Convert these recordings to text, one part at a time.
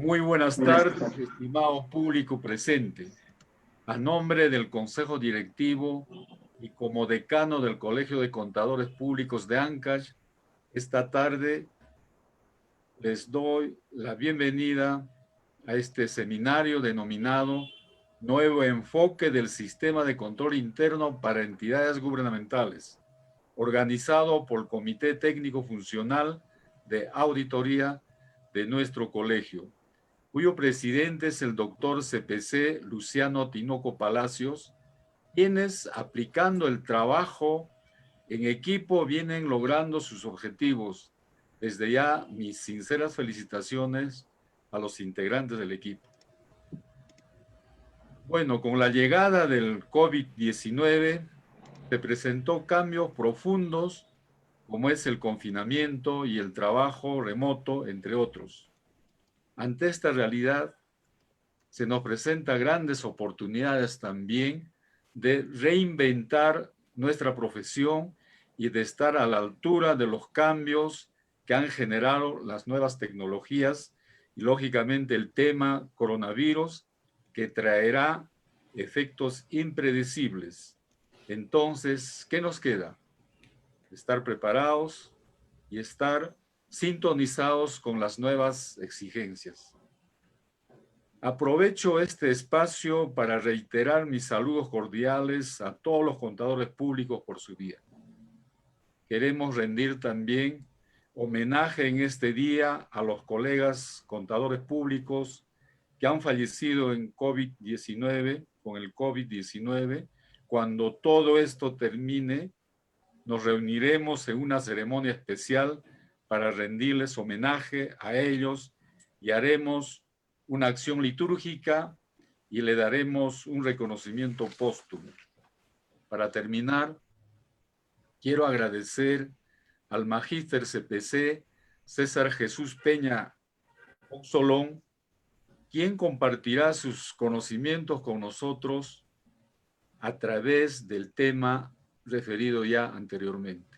Muy buenas tardes, estimado público presente. A nombre del Consejo Directivo y como decano del Colegio de Contadores Públicos de Ancash, esta tarde les doy la bienvenida a este seminario denominado Nuevo Enfoque del Sistema de Control Interno para Entidades Gubernamentales, organizado por el Comité Técnico Funcional de Auditoría de nuestro colegio, cuyo presidente es el doctor CPC Luciano Tinoco Palacios, quienes, aplicando el trabajo en equipo, vienen logrando sus objetivos. Desde ya, mis sinceras felicitaciones a los integrantes del equipo. Bueno, con la llegada del COVID-19 se presentó cambios profundos, como es el confinamiento y el trabajo remoto, entre otros. Ante esta realidad, se nos presenta grandes oportunidades también de reinventar nuestra profesión y de estar a la altura de los cambios que han generado las nuevas tecnologías y, lógicamente, el tema coronavirus, que traerá efectos impredecibles. Entonces, ¿qué nos queda? Estar preparados y estar sintonizados con las nuevas exigencias. Aprovecho este espacio para reiterar mis saludos cordiales a todos los contadores públicos por su día. Queremos rendir también homenaje en este día a los colegas contadores públicos que han fallecido en COVID-19, con el COVID-19. Cuando todo esto termine, nos reuniremos en una ceremonia especial para rendirles homenaje a ellos y haremos una acción litúrgica y le daremos un reconocimiento póstumo. Para terminar, quiero agradecer al Magíster CPC César Jesús Peña Oxolón, quien compartirá sus conocimientos con nosotros a través del tema referido ya anteriormente.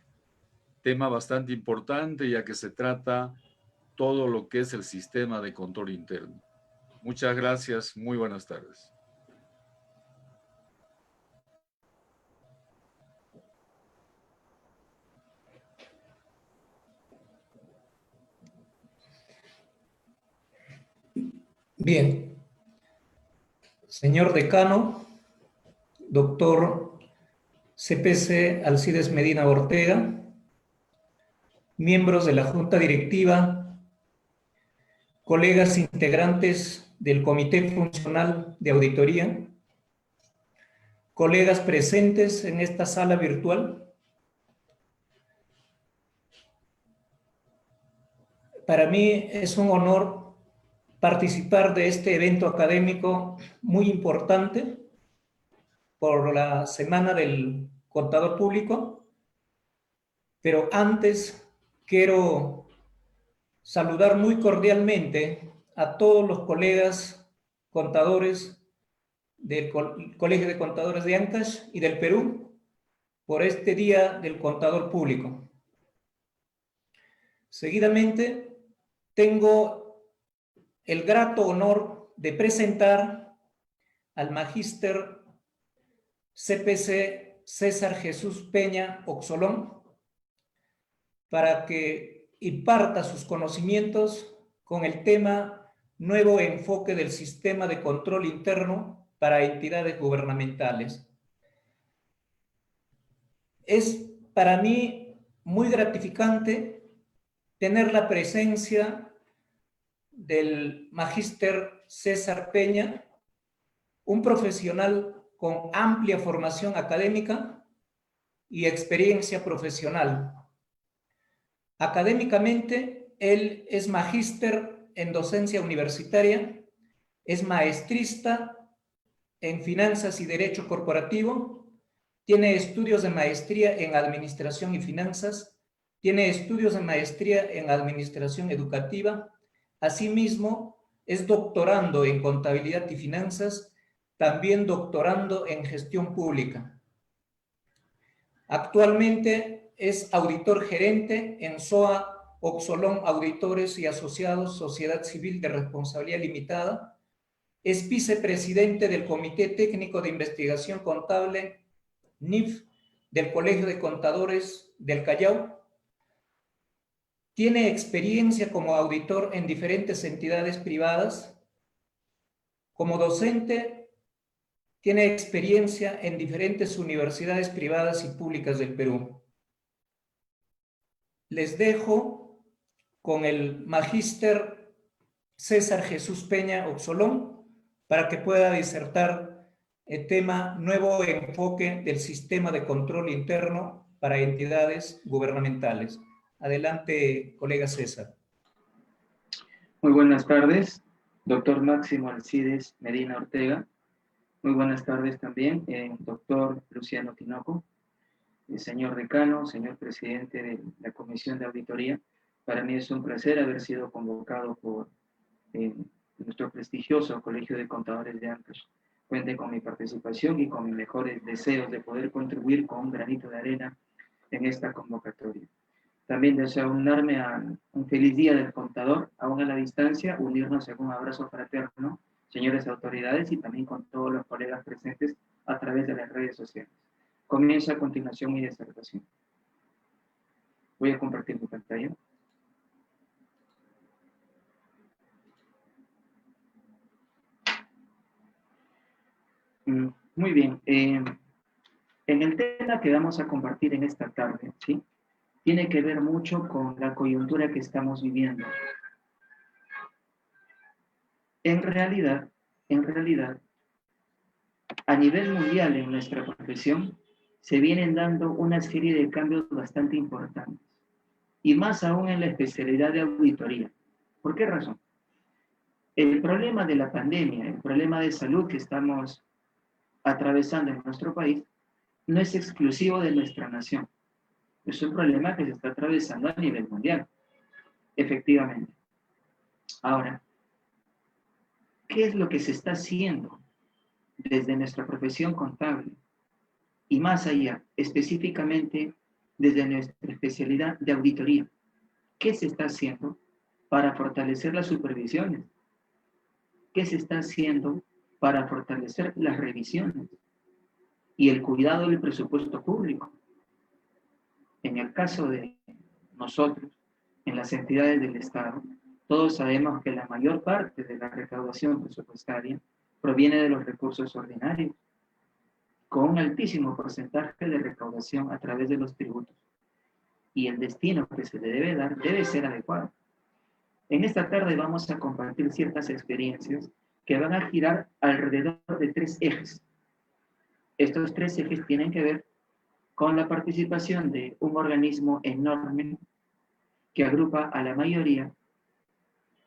Tema bastante importante, ya que se trata todo lo que es el sistema de control interno. Muchas gracias, muy buenas tardes. Bien, señor decano, doctor CPC Alcides Medina Ortega, miembros de la Junta Directiva, colegas integrantes del Comité Funcional de Auditoría, colegas presentes en esta sala virtual. Para mí es un honor participar de este evento académico muy importante por la Semana del Contador Público, pero antes quiero saludar muy cordialmente a todos los colegas contadores del Colegio de Contadores de Ancash y del Perú por este Día del Contador Público. Seguidamente, tengo el grato honor de presentar al Magíster CPC César Jesús Peña Oxolón para que imparta sus conocimientos con el tema Nuevo Enfoque del Sistema de Control Interno para Entidades Gubernamentales. Es para mí muy gratificante tener la presencia del Magíster César Peña, un profesional con amplia formación académica y experiencia profesional. Académicamente, él es magíster en docencia universitaria, es maestrista en finanzas y derecho corporativo, tiene estudios de maestría en administración y finanzas, tiene estudios de maestría en administración educativa, asimismo es doctorando en contabilidad y finanzas, también doctorando en gestión pública. Actualmente es auditor gerente en SOA Oxolón Auditores y Asociados, Sociedad Civil de Responsabilidad Limitada. Es vicepresidente del Comité Técnico de Investigación Contable, NIF, del Colegio de Contadores del Callao. Tiene experiencia como auditor en diferentes entidades privadas. Como docente, tiene experiencia en diferentes universidades privadas y públicas del Perú. Les dejo con el magíster César Jesús Peña Oxolón para que pueda disertar el tema nuevo enfoque del sistema de control interno para entidades gubernamentales. Adelante, colega César. Muy buenas tardes, doctor Máximo Alcides Medina Ortega. Muy buenas tardes también, doctor Luciano Tinoco, señor decano, señor presidente de la Comisión de Auditoría. Para mí es un placer haber sido convocado por nuestro prestigioso Colegio de Contadores de Ancash. Cuente con mi participación y con mis mejores deseos de poder contribuir con un granito de arena en esta convocatoria. También deseo unirme a un feliz día del contador, aún a la distancia, unirnos en un abrazo fraterno, señores autoridades, y también con todos los colegas presentes a través de las redes sociales. Comienzo a continuación mi disertación. Voy a compartir mi pantalla. Muy bien. En el tema que vamos a compartir en esta tarde, ¿sí?, tiene que ver mucho con la coyuntura que estamos viviendo. En realidad, a nivel mundial en nuestra profesión, se vienen dando una serie de cambios bastante importantes, y más aún en la especialidad de auditoría. ¿Por qué razón? El problema de la pandemia, el problema de salud que estamos atravesando en nuestro país, no es exclusivo de nuestra nación. Es un problema que se está atravesando a nivel mundial, efectivamente. Ahora, ¿qué es lo que se está haciendo desde nuestra profesión contable? Y más allá, específicamente desde nuestra especialidad de auditoría. ¿Qué se está haciendo para fortalecer las supervisiones? ¿Qué se está haciendo para fortalecer las revisiones y el cuidado del presupuesto público? En el caso de nosotros, en las entidades del Estado, todos sabemos que la mayor parte de la recaudación presupuestaria proviene de los recursos ordinarios, con un altísimo porcentaje de recaudación a través de los tributos. Y el destino que se le debe dar debe ser adecuado. En esta tarde vamos a compartir ciertas experiencias que van a girar alrededor de 3 ejes. Estos 3 ejes tienen que ver con la participación de un organismo enorme que agrupa a la mayoría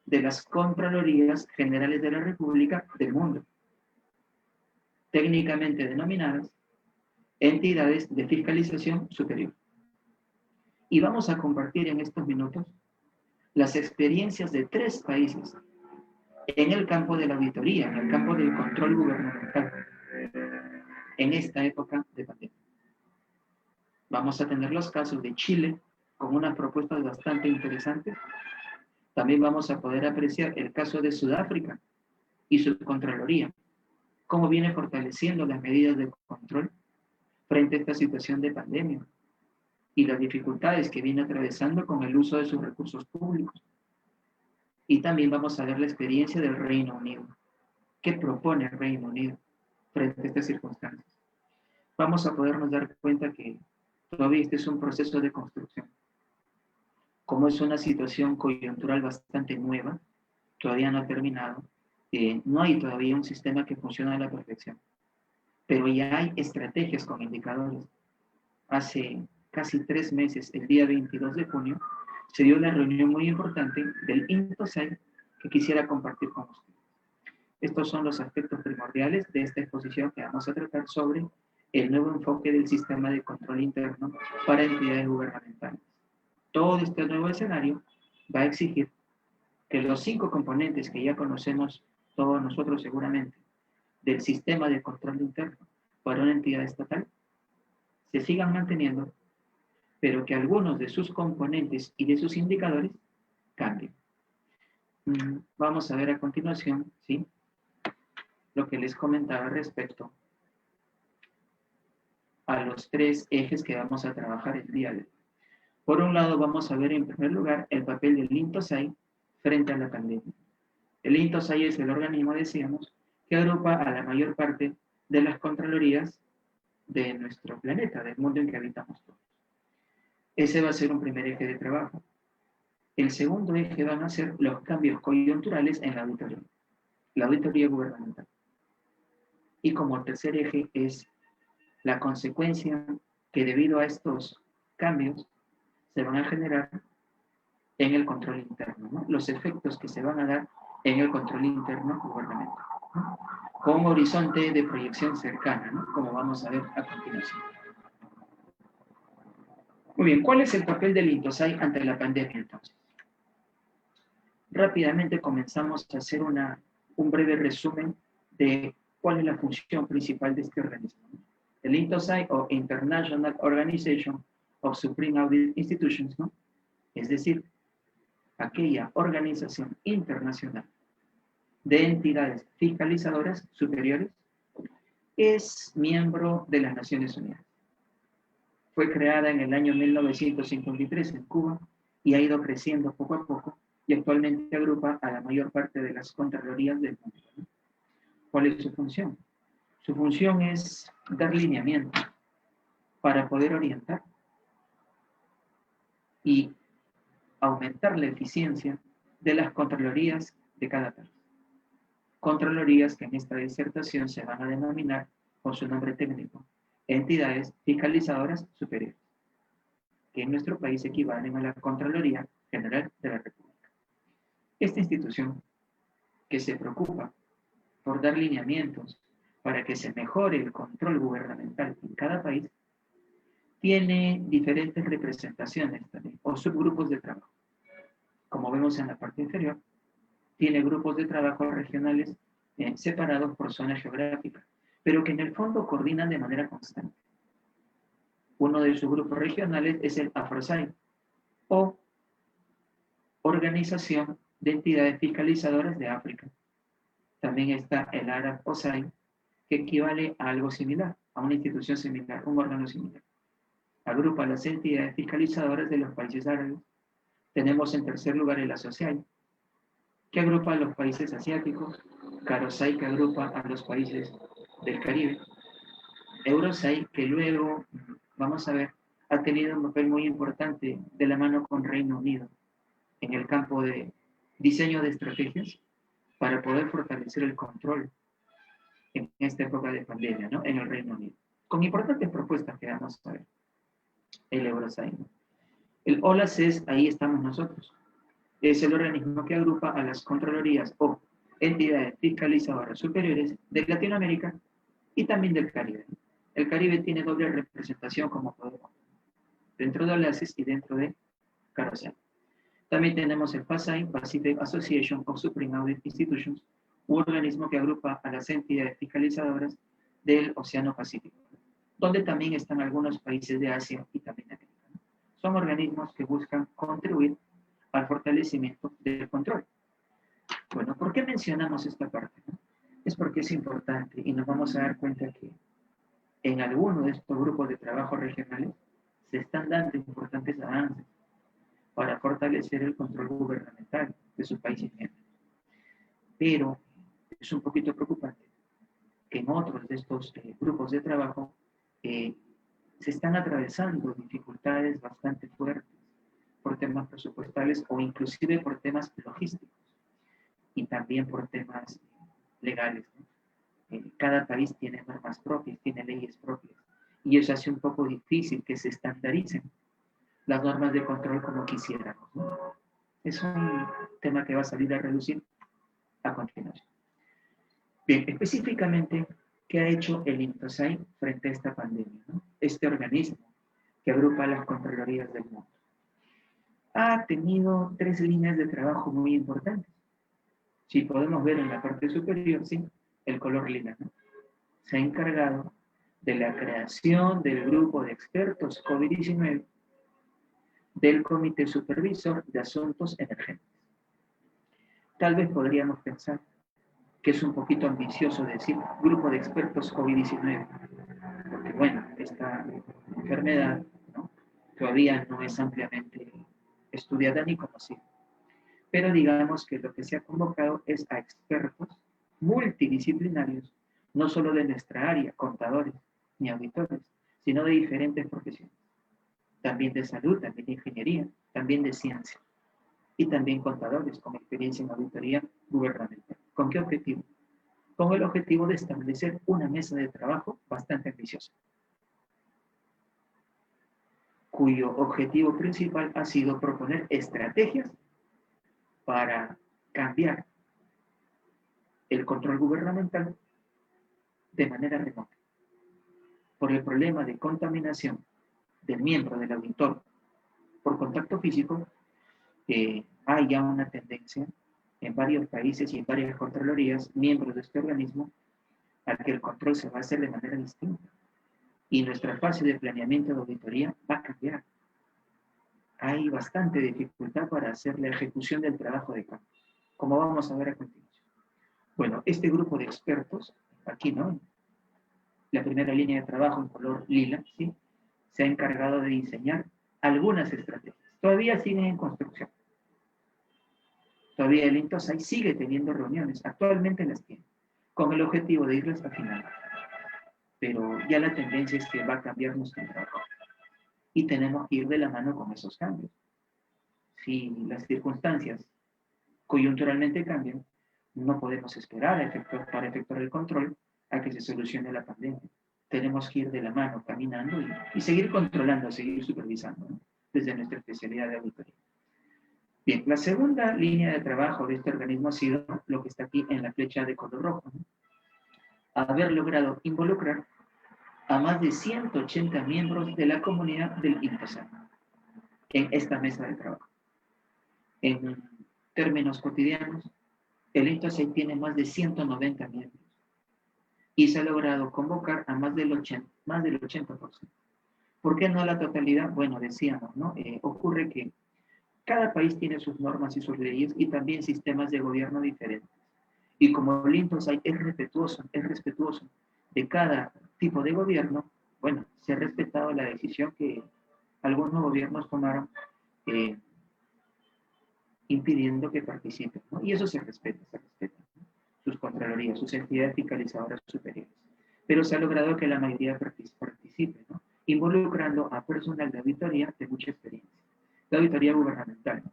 de las Contralorías Generales de la República del mundo, técnicamente denominadas entidades de fiscalización superior. Y vamos a compartir en estos minutos las experiencias de 3 países en el campo de la auditoría, en el campo del control gubernamental, en esta época de pandemia. Vamos a tener los casos de Chile, con unas propuestas bastante interesantes. También vamos a poder apreciar el caso de Sudáfrica y su Contraloría, cómo viene fortaleciendo las medidas de control frente a esta situación de pandemia y las dificultades que viene atravesando con el uso de sus recursos públicos. Y también vamos a ver la experiencia del Reino Unido. ¿Qué propone el Reino Unido frente a estas circunstancias? Vamos a podernos dar cuenta que todavía este es un proceso de construcción. Como es una situación coyuntural bastante nueva, todavía no ha terminado, no hay todavía un sistema que funcione a la perfección. Pero ya hay estrategias con indicadores. Hace casi 3 meses, el día 22 de junio, se dio una reunión muy importante del INTOSAI que quisiera compartir con ustedes. Estos son los aspectos primordiales de esta exposición que vamos a tratar sobre el nuevo enfoque del sistema de control interno para entidades gubernamentales. Todo este nuevo escenario va a exigir que los 5 componentes que ya conocemos todos nosotros seguramente del sistema de control interno para una entidad estatal se sigan manteniendo, pero que algunos de sus componentes y de sus indicadores cambien. Vamos a ver a continuación, ¿sí?, lo que les comentaba respecto a los tres ejes que vamos a trabajar el día de hoy. Por un lado, vamos a ver en primer lugar el papel del INTOSAI frente a la pandemia. El INTOSAI es el organismo, decíamos, que agrupa a la mayor parte de las contralorías de nuestro planeta, del mundo en que habitamos todos. Ese va a ser un primer eje de trabajo. El segundo eje van a ser los cambios coyunturales en la auditoría gubernamental. Y como tercer eje es la consecuencia que debido a estos cambios se van a generar en el control interno, ¿no? Los efectos que se van a dar en el control interno gubernamental, ¿no?, con un horizonte de proyección cercana, ¿no?, como vamos a ver a continuación. Muy bien, ¿cuál es el papel del INTOSAI ante la pandemia entonces? Rápidamente comenzamos a hacer un breve resumen de cuál es la función principal de este organismo. El INTOSAI, o International Organization of Supreme Audit Institutions, ¿no?, es decir, aquella organización internacional de entidades fiscalizadoras superiores, es miembro de las Naciones Unidas. Fue creada en el año 1953 en Cuba y ha ido creciendo poco a poco y actualmente agrupa a la mayor parte de las contralorías del mundo, ¿no? ¿Cuál es su función? Su función es dar lineamiento para poder orientar y aumentar la eficiencia de las contralorías de cada país. Contralorías que en esta disertación se van a denominar por su nombre técnico, entidades fiscalizadoras superiores, que en nuestro país equivalen a la Contraloría General de la República. Esta institución, que se preocupa por dar lineamientos para que se mejore el control gubernamental en cada país, tiene diferentes representaciones también, o subgrupos de trabajo. Como vemos en la parte inferior, tiene grupos de trabajo regionales separados por zonas geográficas, pero que en el fondo coordinan de manera constante. Uno de sus grupos regionales es el AFROSAI, o Organización de Entidades Fiscalizadoras de África. También está el ARAP-OSAI, que equivale a algo similar, a una institución similar, un órgano similar. Agrupa las entidades fiscalizadoras de los países árabes. Tenemos en tercer lugar el ASOCIAI, que agrupa a los países asiáticos, CAROSAI, que agrupa a los países del Caribe, EUROSAI, que luego, vamos a ver, ha tenido un papel muy importante de la mano con Reino Unido en el campo de diseño de estrategias para poder fortalecer el control en esta época de pandemia, ¿no?, en el Reino Unido, con importantes propuestas que vamos a ver. El EUROSAI, ¿no? El OLACES, ahí estamos nosotros. Es el organismo que agrupa a las contralorías o entidades fiscalizadoras superiores de Latinoamérica y también del Caribe. El Caribe tiene doble representación, como podemos ver, dentro de OLACES y dentro de CAROSAI. También tenemos el PASAI, Pacific Association of Supreme Audit Institutions, un organismo que agrupa a las entidades fiscalizadoras del Océano Pacífico, donde también están algunos países de Asia y también de América. Son organismos que buscan contribuir al fortalecimiento del control. Bueno, ¿por qué mencionamos esta parte? Es porque es importante y nos vamos a dar cuenta que en algunos de estos grupos de trabajo regionales se están dando importantes avances para fortalecer el control gubernamental de sus países miembros. Pero es un poquito preocupante que en otros de estos grupos de trabajo se están atravesando dificultades bastante fuertes por temas presupuestales o inclusive por temas logísticos y también por temas legales, ¿no? Cada país tiene normas propias, tiene leyes propias y eso hace un poco difícil que se estandaricen las normas de control como quisiéramos, ¿no? Es un tema que va a salir a relucir a continuación. Bien, específicamente, ¿qué ha hecho el INTOSAI frente a esta pandemia, ¿no? Este organismo que agrupa las contralorías del mundo ha tenido tres líneas de trabajo muy importantes. Si podemos ver en la parte superior, sí, el color lila, ¿no? Se ha encargado de la creación del grupo de expertos COVID-19 del Comité Supervisor de Asuntos Emergentes. Tal vez podríamos pensar que es un poquito ambicioso decir grupo de expertos COVID-19, porque bueno, esta enfermedad, ¿no?, todavía no es ampliamente estudiada ni conocida. Pero digamos que lo que se ha convocado es a expertos multidisciplinarios, no solo de nuestra área, contadores ni auditores, sino de diferentes profesiones. También de salud, también de ingeniería, también de ciencia. Y también contadores con experiencia en auditoría gubernamental. ¿Con qué objetivo? Con el objetivo de establecer una mesa de trabajo bastante ambiciosa, cuyo objetivo principal ha sido proponer estrategias para cambiar el control gubernamental de manera remota. Por el problema de contaminación del miembro del auditor por contacto físico, hay ya una tendencia en varios países y en varias contralorías, miembros de este organismo, a que el control se va a hacer de manera distinta. Y nuestra fase de planeamiento de auditoría va a cambiar. Hay bastante dificultad para hacer la ejecución del trabajo de campo, como vamos a ver a continuación. Bueno, este grupo de expertos, aquí, ¿no?, la primera línea de trabajo en color lila, ¿sí?, se ha encargado de diseñar algunas estrategias. Todavía siguen en construcción. Todavía el INTOSAI sigue teniendo reuniones, actualmente las tiene, con el objetivo de irlas afinando. Pero ya la tendencia es que va a cambiar nuestro trabajo. Y tenemos que ir de la mano con esos cambios. Si las circunstancias coyunturalmente cambian, no podemos esperar para efectuar el control a que se solucione la pandemia. Tenemos que ir de la mano, caminando y seguir controlando, seguir supervisando, ¿no?, desde nuestra especialidad de auditoría. Bien, la segunda línea de trabajo de este organismo ha sido lo que está aquí en la flecha de color rojo, ¿no?, haber logrado involucrar a más de 180 miembros de la comunidad del INTOSAI en esta mesa de trabajo. En términos cotidianos, el INTOSAI tiene más de 190 miembros y se ha logrado convocar a más del 80%. ¿Por qué no la totalidad? Bueno, decíamos, ¿no? Ocurre que cada país tiene sus normas y sus leyes y también sistemas de gobierno diferentes. Y como el INTOSAI es respetuoso de cada tipo de gobierno, bueno, se ha respetado la decisión que algunos gobiernos tomaron impidiendo que participen, ¿no? Y eso se respeta, ¿no?, sus contralorías, sus entidades fiscalizadoras superiores. Pero se ha logrado que la mayoría participe, ¿no?, involucrando a personal de auditoría de mucha experiencia, de auditoría gubernamental, ¿no?,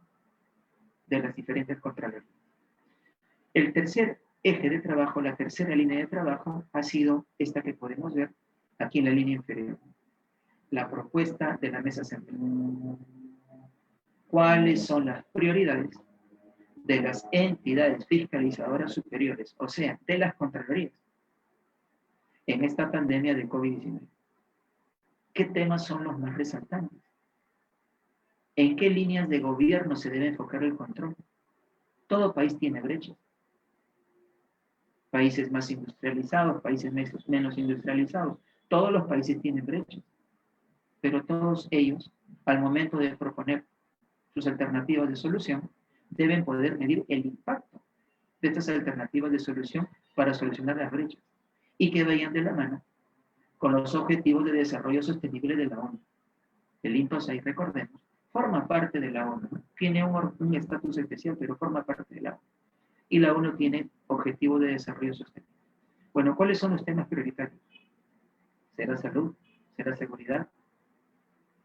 de las diferentes contralorías. El tercer eje de trabajo, la tercera línea de trabajo, ha sido esta que podemos ver aquí en la línea inferior, la propuesta de la mesa central. ¿Cuáles son las prioridades de las entidades fiscalizadoras superiores, o sea, de las contralorías, en esta pandemia de COVID-19? ¿Qué temas son los más resaltantes? ¿En qué líneas de gobierno se debe enfocar el control? Todo país tiene brechas. Países más industrializados, países menos industrializados. Todos los países tienen brechas. Pero todos ellos, al momento de proponer sus alternativas de solución, deben poder medir el impacto de estas alternativas de solución para solucionar las brechas y que vayan de la mano con los objetivos de desarrollo sostenible de la ONU. El INTOSAI, recordemos, forma parte de la ONU, tiene un estatus especial, pero forma parte de la ONU. Y la ONU tiene objetivos de desarrollo sostenible. Bueno, ¿cuáles son los temas prioritarios? ¿Será salud? ¿Será seguridad?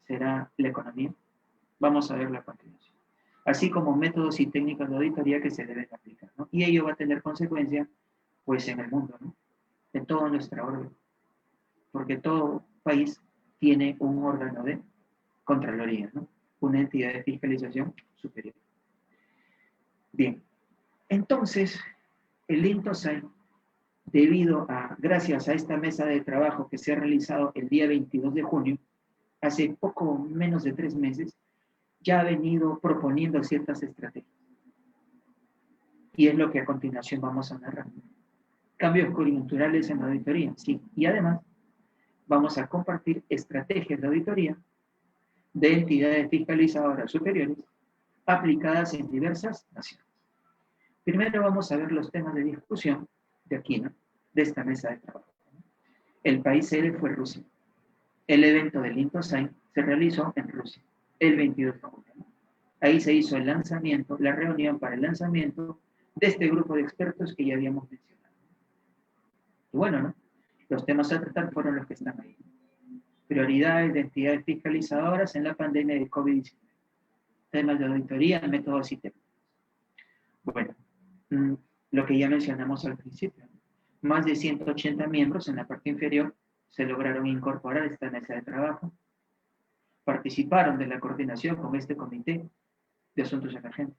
¿Será la economía? Vamos a verlo a continuación. Así como métodos y técnicas de auditoría que se deben aplicar, ¿no? Y ello va a tener consecuencia, pues, en el mundo, ¿no?, en toda nuestra orden. Porque todo país tiene un órgano de contraloría, ¿no?, una entidad de fiscalización superior. Bien, entonces, el INTOSAI, gracias a esta mesa de trabajo que se ha realizado el día 22 de junio, hace poco menos de 3 meses, ya ha venido proponiendo ciertas estrategias. Y es lo que a continuación vamos a narrar. Cambios coyunturales en la auditoría, sí. Y además, vamos a compartir estrategias de auditoría de entidades fiscalizadoras superiores aplicadas en diversas naciones. Primero vamos a ver los temas de discusión de aquí, ¿no? De esta mesa de trabajo. El país sede fue Rusia. El evento del Intosai se realizó en Rusia el 22 de julio. Ahí se hizo el lanzamiento, la reunión para el lanzamiento de este grupo de expertos que ya habíamos mencionado. Y bueno, ¿no? Los temas a tratar fueron los que están ahí. Prioridades de entidades fiscalizadoras en la pandemia de COVID-19. Temas de auditoría, métodos y técnicas. Bueno, lo que ya mencionamos al principio. Más de 180 miembros en la parte inferior se lograron incorporar a esta mesa de trabajo. Participaron de la coordinación con este comité de asuntos emergentes.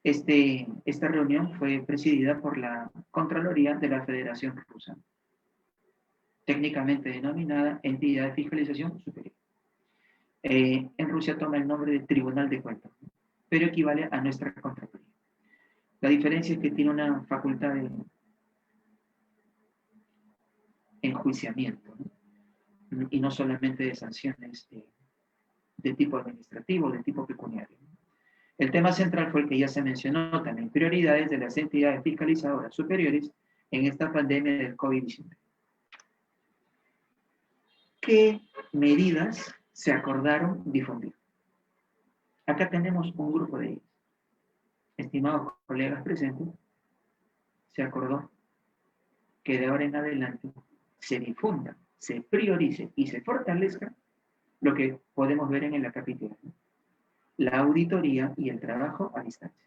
Esta reunión fue presidida por la Contraloría de la Federación Rusa, técnicamente denominada Entidad de Fiscalización Superior. En Rusia toma el nombre de Tribunal de Cuentas, pero equivale a nuestra Contraloría. La diferencia es que tiene una facultad de enjuiciamiento, ¿no? Y no solamente de sanciones de tipo administrativo, de tipo pecuniario. El tema central fue el que ya se mencionó también, prioridades de las entidades fiscalizadoras superiores en esta pandemia del COVID-19. ¿Qué medidas se acordaron difundir? Acá tenemos un grupo de ellos. Estimados colegas presentes, se acordó que de ahora en adelante se difunda, se priorice y se fortalezca lo que podemos ver en el acápite, la auditoría y el trabajo a distancia.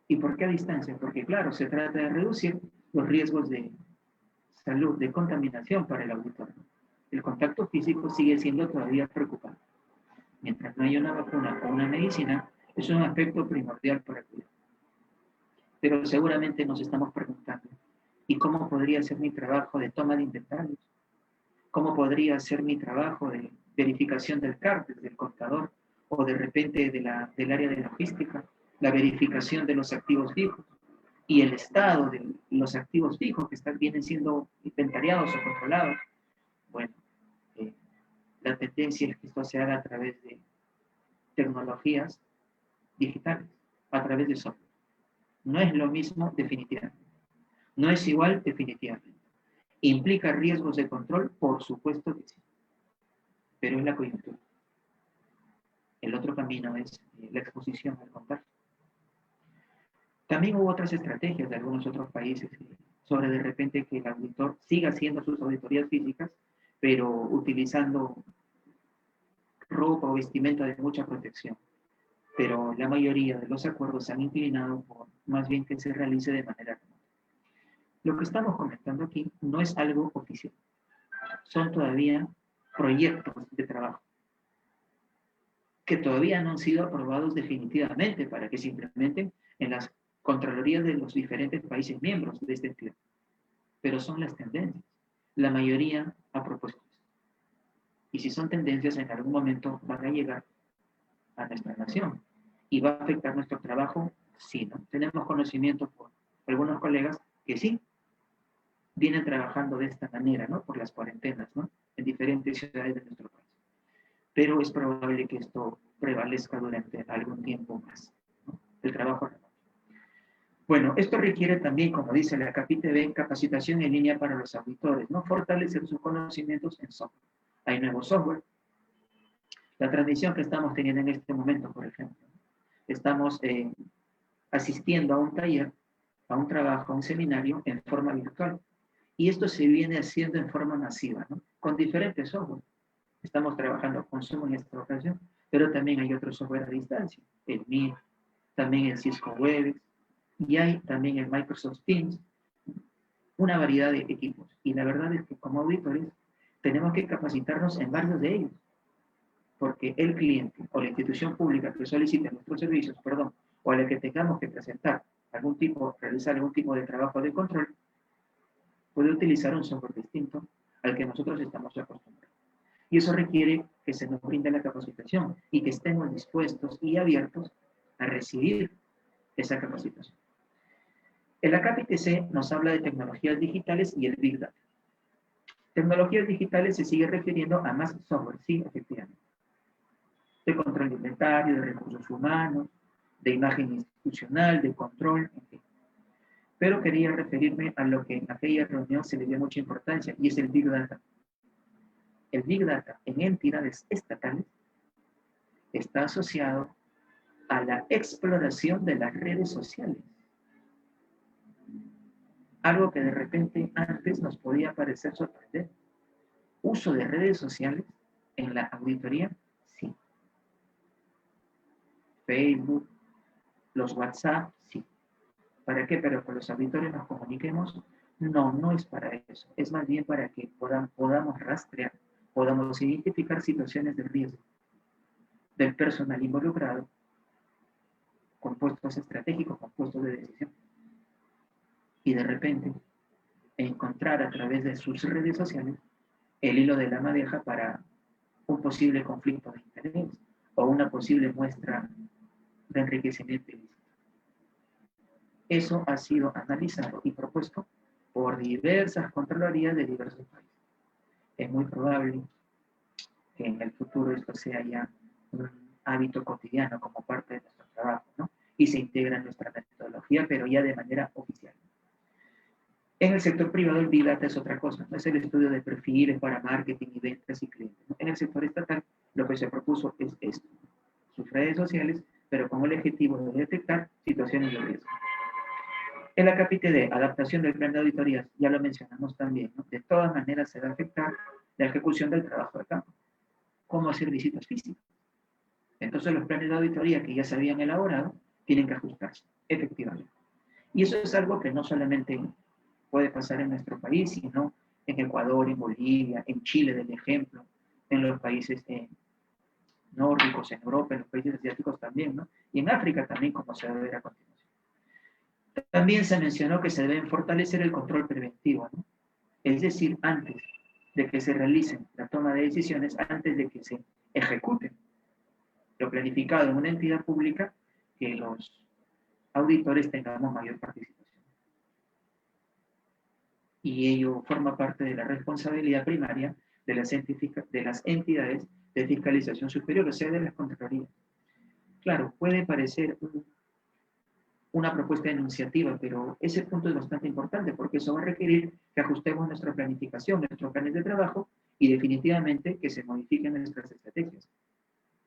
¿Y por qué a distancia? Porque claro, se trata de reducir los riesgos de salud, de contaminación para el auditor. El contacto físico sigue siendo todavía preocupante. Mientras no haya una vacuna o una medicina, es un aspecto primordial para cuidar. Pero seguramente nos estamos preguntando, ¿y cómo podría ser mi trabajo de toma de inventarios? ¿Cómo podría ser mi trabajo de verificación del CART, del contador, o de repente del área de logística, la verificación de los activos fijos y el estado de los activos fijos que vienen siendo inventariados o controlados? Bueno, la tendencia es que esto se haga a través de tecnologías digitales, a través de software. No es lo mismo definitivamente. No es igual definitivamente. ¿Implica riesgos de control? Por supuesto que sí. Pero es la coyuntura. El otro camino es la exposición al contagio. También hubo otras estrategias de algunos otros países sobre de repente que el auditor siga haciendo sus auditorías físicas, pero utilizando ropa o vestimenta de mucha protección. Pero la mayoría de los acuerdos se han inclinado por más bien que se realice de manera remota. Lo que estamos comentando aquí no es algo oficial. Son todavía proyectos de trabajo que todavía no han sido aprobados definitivamente para que se implementen en las contralorías de los diferentes países miembros de este entidad. Pero son las tendencias. La mayoría ha propuesto esto. Y si son tendencias, en algún momento van a llegar a nuestra nación y va a afectar nuestro trabajo. Sí, ¿no? Tenemos conocimiento por algunos colegas que sí vienen trabajando de esta manera, ¿no? Por las cuarentenas, ¿no? En diferentes ciudades de nuestro país. Pero es probable que esto prevalezca durante algún tiempo más, ¿no? El trabajo remoto. Bueno, esto requiere también, como dice la capítulo B, capacitación en línea para los auditores, ¿no? Fortalecer sus conocimientos en software. Hay nuevo software. La transmisión que estamos teniendo en este momento, por ejemplo, estamos asistiendo a un taller, a un trabajo, a un seminario en forma virtual. Y esto se viene haciendo en forma masiva, ¿no? Con diferentes software. Estamos trabajando con Zoom en esta ocasión, pero también hay otro software a distancia, el Meet, también el Cisco Webex, y hay también el Microsoft Teams, una variedad de equipos. Y la verdad es que como auditores tenemos que capacitarnos en varios de ellos, porque el cliente o la institución pública que solicite nuestros servicios, o a la que tengamos que presentar realizar algún tipo de trabajo de control, puede utilizar un software distinto al que nosotros estamos acostumbrados. Y eso requiere que se nos brinde la capacitación y que estemos dispuestos y abiertos a recibir esa capacitación. El acápite C nos habla de tecnologías digitales y el Big Data. Tecnologías digitales se sigue refiriendo a más software, sí, efectivamente. De control de inventario, de recursos humanos, de imagen institucional, de control, en fin. Pero quería referirme a lo que en aquella reunión se le dio mucha importancia, y es el Big Data. El Big Data en entidades estatales está asociado a la exploración de las redes sociales. Algo que de repente antes nos podía parecer sorprendente. ¿Uso de redes sociales en la auditoría? Sí. Facebook, los WhatsApp, sí. ¿Para qué? Pero con los auditores nos comuniquemos. No, no es para eso. Es más bien para que podamos rastrear, podamos identificar situaciones de riesgo del personal involucrado con puestos estratégicos, con puestos de decisión. Y de repente encontrar a través de sus redes sociales el hilo de la madeja para un posible conflicto de interés o una posible muestra de enriquecimiento ilícito. Eso ha sido analizado y propuesto por diversas contralorías de diversos países. Es muy probable que en el futuro esto sea ya un hábito cotidiano como parte de nuestro trabajo, ¿no? Y se integra en nuestra metodología, pero ya de manera oficial. En el sector privado el Big Data es otra cosa, no es el estudio de perfiles para marketing y ventas y clientes, ¿no? En el sector estatal lo que se propuso es esto, sus redes sociales, pero con el objetivo de detectar situaciones de riesgo. En la capítulo de adaptación del plan de auditorías, ya lo mencionamos también, ¿no? De todas maneras se va a afectar la ejecución del trabajo de campo. ¿Cómo hacer visitas físicas? Entonces los planes de auditoría que ya se habían elaborado tienen que ajustarse, efectivamente. Y eso es algo que no solamente puede pasar en nuestro país, sino en Ecuador, en Bolivia, en Chile, del ejemplo, en los países nórdicos, en Europa, en los países asiáticos también, ¿no? Y en África también, como se va a ver a continuación. También se mencionó que se debe fortalecer el control preventivo, ¿no? Es decir, antes de que se realicen la toma de decisiones, antes de que se ejecuten lo planificado en una entidad pública, que los auditores tengamos mayor participación. Y ello forma parte de la responsabilidad primaria de las entidades de fiscalización superior, o sea, de las contralorías. Claro, puede parecer una propuesta enunciativa, pero ese punto es bastante importante porque eso va a requerir que ajustemos nuestra planificación, nuestros planes de trabajo y definitivamente que se modifiquen nuestras estrategias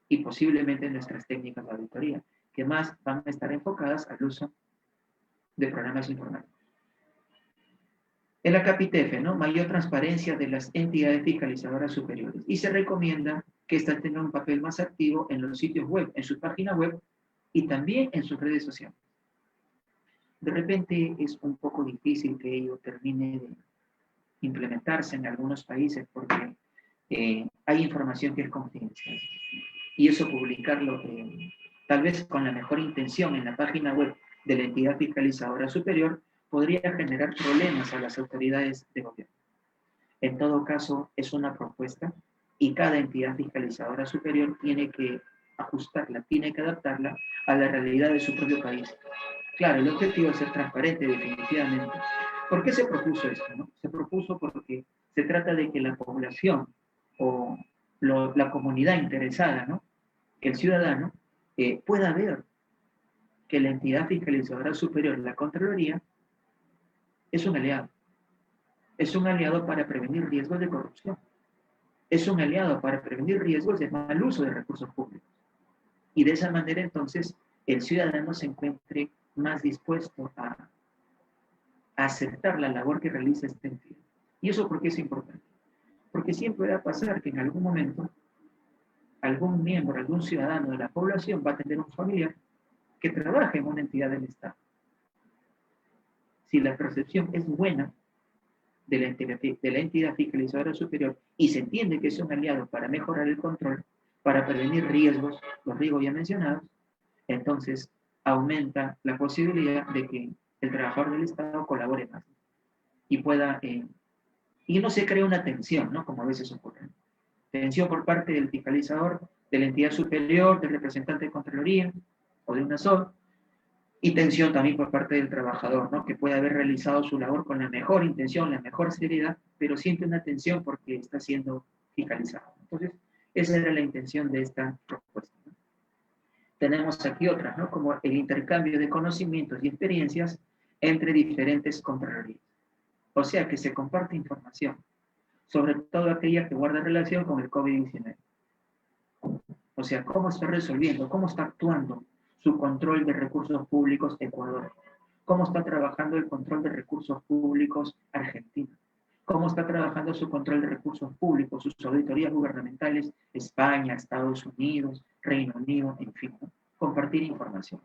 y posiblemente nuestras técnicas de auditoría, que más van a estar enfocadas al uso de programas informáticos. En la CAPITEF, ¿no? Mayor transparencia de las entidades fiscalizadoras superiores. Y se recomienda que éstas tengan un papel más activo en los sitios web, en su página web y también en sus redes sociales. De repente es un poco difícil que ello termine de implementarse en algunos países porque hay información que es confidencial. Y eso publicarlo tal vez con la mejor intención en la página web de la entidad fiscalizadora superior podría generar problemas a las autoridades de gobierno. En todo caso, es una propuesta y cada entidad fiscalizadora superior tiene que ajustarla, tiene que adaptarla a la realidad de su propio país. Claro, el objetivo es ser transparente definitivamente. ¿Por qué se propuso esto, no? Se propuso porque se trata de que la población o la comunidad interesada, ¿no? Que el ciudadano pueda ver que la entidad fiscalizadora superior, la Contraloría, es un aliado. Es un aliado para prevenir riesgos de corrupción. Es un aliado para prevenir riesgos de mal uso de recursos públicos. Y de esa manera, entonces, el ciudadano se encuentre más dispuesto a aceptar la labor que realiza esta entidad. ¿Y eso por qué es importante? Porque siempre va a pasar que en algún momento algún miembro, algún ciudadano de la población va a tener un familiar que trabaja en una entidad del Estado. Si la percepción es buena de la entidad fiscalizadora superior y se entiende que es un aliado para mejorar el control, para prevenir riesgos, los riesgos ya mencionados, entonces aumenta la posibilidad de que el trabajador del Estado colabore más y pueda, y no se crea una tensión, ¿no? Como a veces ocurre. Tensión por parte del fiscalizador, de la entidad superior, del representante de Contraloría o de una SOR, Y tensión también por parte del trabajador, ¿no? Que puede haber realizado su labor con la mejor intención, la mejor seriedad, pero siente una tensión porque está siendo fiscalizado. Entonces, esa era la intención de esta propuesta, ¿no? Tenemos aquí otras, ¿no? Como el intercambio de conocimientos y experiencias entre diferentes contralorías. O sea, que se comparte información, sobre todo aquella que guarda relación con el COVID-19. O sea, cómo está resolviendo, cómo está actuando su control de recursos públicos Ecuador, cómo está trabajando el control de recursos públicos Argentina, cómo está trabajando su control de recursos públicos, sus auditorías gubernamentales España, Estados Unidos, Reino Unido, en fin, ¿no? Compartir información.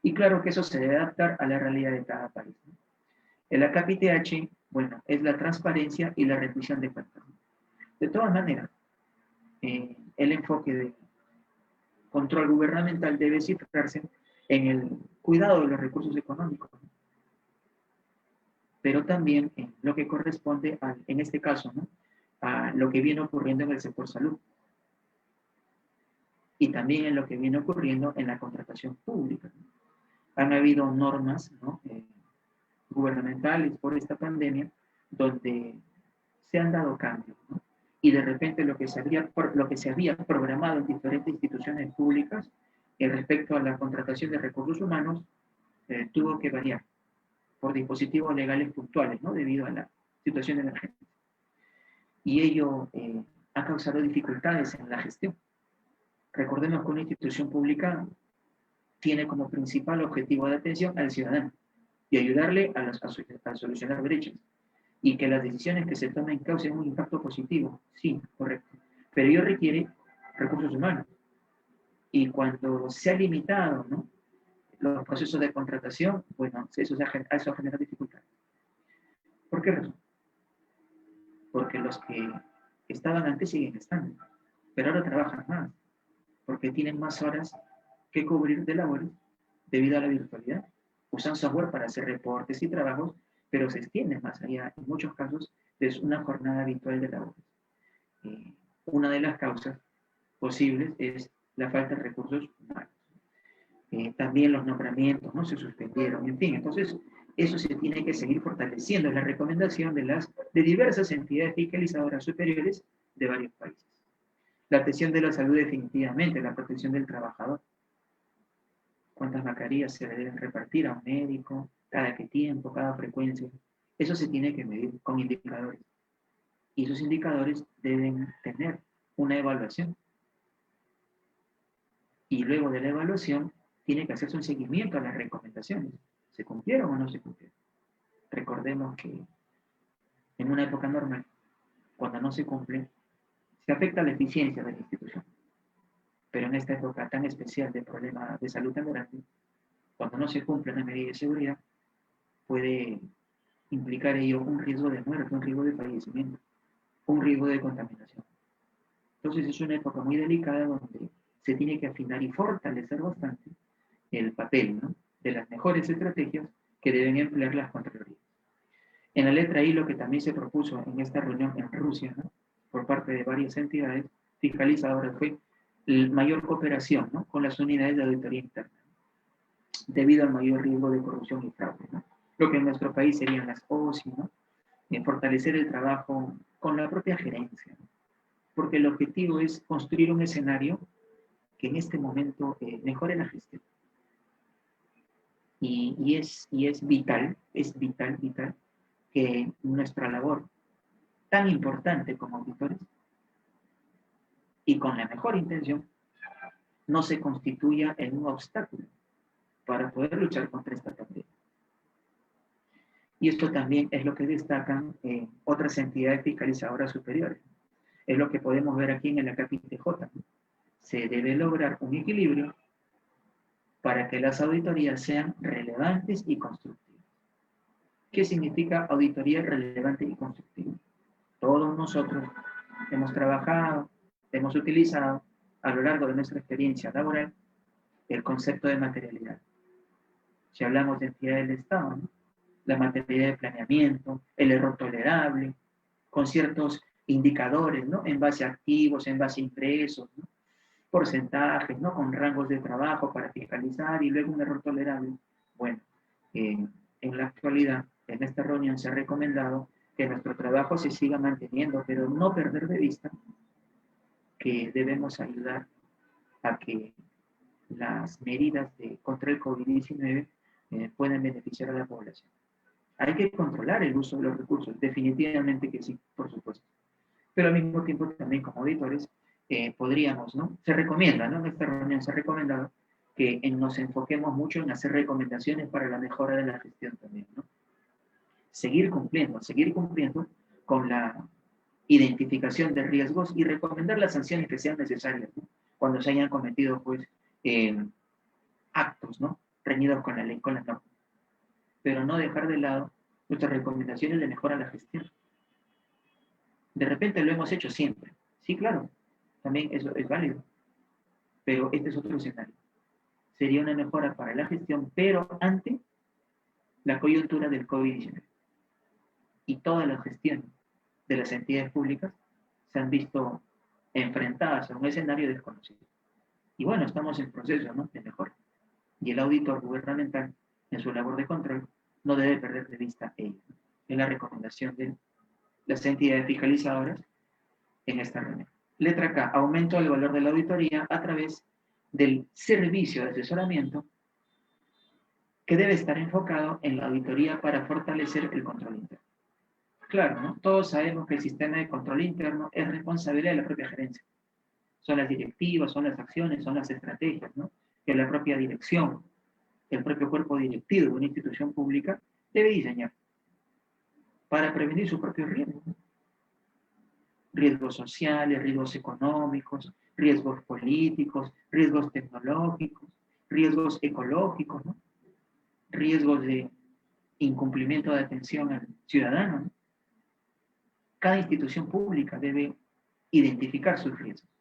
Y claro que eso se debe adaptar a la realidad de cada país, ¿no? El ACAP-ITH, bueno, es la transparencia y la rendición de cuentas. De todas maneras, el enfoque de control gubernamental debe centrarse en el cuidado de los recursos económicos, ¿no? Pero también en lo que corresponde, en este caso, ¿no? A lo que viene ocurriendo en el sector salud. Y también en lo que viene ocurriendo en la contratación pública, ¿no? Han habido normas, ¿no? Gubernamentales por esta pandemia, donde se han dado cambios, ¿no? Y de repente lo que se había programado en diferentes instituciones públicas respecto a la contratación de recursos humanos tuvo que variar por dispositivos legales puntuales, ¿no? Debido a la situación emergente. Y ello ha causado dificultades en la gestión. Recordemos que una institución pública tiene como principal objetivo de atención al ciudadano y ayudarle a solucionar brechas. Y que las decisiones que se tomen causen un impacto positivo, sí, correcto. Pero ello requiere recursos humanos. Y cuando se ha limitado, ¿no? Los procesos de contratación, bueno, eso ha generado dificultades. ¿Por qué razón? Porque los que estaban antes siguen estando, pero ahora trabajan más, porque tienen más horas que cubrir de labores debido a la virtualidad. Usan software para hacer reportes y trabajos, pero se extienden más allá, en muchos casos, de una jornada habitual de labores. Una de las causas posibles es la falta de recursos humanos. También los nombramientos no se suspendieron, en fin, entonces eso se tiene que seguir fortaleciendo, la recomendación de diversas entidades fiscalizadoras superiores de varios países. La atención de la salud definitivamente, la protección del trabajador. ¿Cuántas mascarillas se le deben repartir a un médico? ¿Cada qué tiempo? ¿Cada frecuencia? Eso se tiene que medir con indicadores. Y esos indicadores deben tener una evaluación. Y luego de la evaluación, tiene que hacerse un seguimiento a las recomendaciones. ¿Se cumplieron o no se cumplieron? Recordemos que en una época normal, cuando no se cumple, se afecta la eficiencia de la institución. Pero en esta época tan especial de problema de salud tan grande, cuando no se cumple una medida de seguridad, puede implicar ello un riesgo de muerte, un riesgo de fallecimiento, un riesgo de contaminación. Entonces es una época muy delicada donde se tiene que afinar y fortalecer bastante el papel, ¿no? De las mejores estrategias que deben emplear las contralorías. En la letra I, lo que también se propuso en esta reunión en Rusia, ¿no? Por parte de varias entidades fiscalizadoras fue la mayor cooperación, ¿no? Con las unidades de auditoría interna, debido al mayor riesgo de corrupción y fraude, ¿no? Lo que en nuestro país serían las OSI, ¿no? Fortalecer el trabajo con la propia gerencia, ¿no? Porque el objetivo es construir un escenario que en este momento mejore la gestión. Y es vital que nuestra labor, tan importante como auditores, y con la mejor intención, no se constituya en un obstáculo para poder luchar contra esta pandemia. Y esto también es lo que destacan otras entidades fiscalizadoras superiores. Es lo que podemos ver aquí en el ACAP-ITJ, ¿no? Se debe lograr un equilibrio para que las auditorías sean relevantes y constructivas. ¿Qué significa auditoría relevante y constructiva? Todos nosotros hemos trabajado, hemos utilizado a lo largo de nuestra experiencia laboral el concepto de materialidad. Si hablamos de entidades del Estado, ¿no? La materialidad de planeamiento, el error tolerable, con ciertos indicadores, ¿no? En base a activos, en base a ingresos, ¿no? Porcentajes, ¿no? Con rangos de trabajo para fiscalizar y luego un error tolerable. Bueno, en la actualidad, en esta reunión se ha recomendado que nuestro trabajo se siga manteniendo, pero no perder de vista que debemos ayudar a que las medidas contra el COVID-19 puedan beneficiar a la población. Hay que controlar el uso de los recursos, definitivamente que sí, por supuesto. Pero al mismo tiempo también como auditores podríamos, ¿no? Se recomienda, ¿no? En esta reunión se ha recomendado que nos enfoquemos mucho en hacer recomendaciones para la mejora de la gestión también, ¿no? Seguir cumpliendo con la identificación de riesgos y recomendar las sanciones que sean necesarias, ¿no? Cuando se hayan cometido, pues, actos, ¿no? Reñidos con la ley, con las normas. Pero no dejar de lado nuestras recomendaciones de mejora a la gestión. De repente lo hemos hecho siempre. Sí, claro, también eso es válido. Pero este es otro escenario. Sería una mejora para la gestión, pero ante la coyuntura del COVID-19. Y todas las gestiones de las entidades públicas se han visto enfrentadas a un escenario desconocido. Y bueno, estamos en proceso, ¿no?, de mejora. Y el auditor gubernamental, en su labor de control, no debe perder de vista ello. Es la recomendación de las entidades fiscalizadoras en esta reunión. Letra K, aumento del valor de la auditoría a través del servicio de asesoramiento que debe estar enfocado en la auditoría para fortalecer el control interno. Claro, ¿no? Todos sabemos que el sistema de control interno es responsabilidad de la propia gerencia. Son las directivas, son las acciones, son las estrategias, ¿no?, que la propia dirección, el propio cuerpo directivo de una institución pública debe diseñar para prevenir sus propios riesgos, ¿no? Riesgos sociales, riesgos económicos, riesgos políticos, riesgos tecnológicos, riesgos ecológicos, ¿no?, riesgos de incumplimiento de atención al ciudadano, ¿no? Cada institución pública debe identificar sus riesgos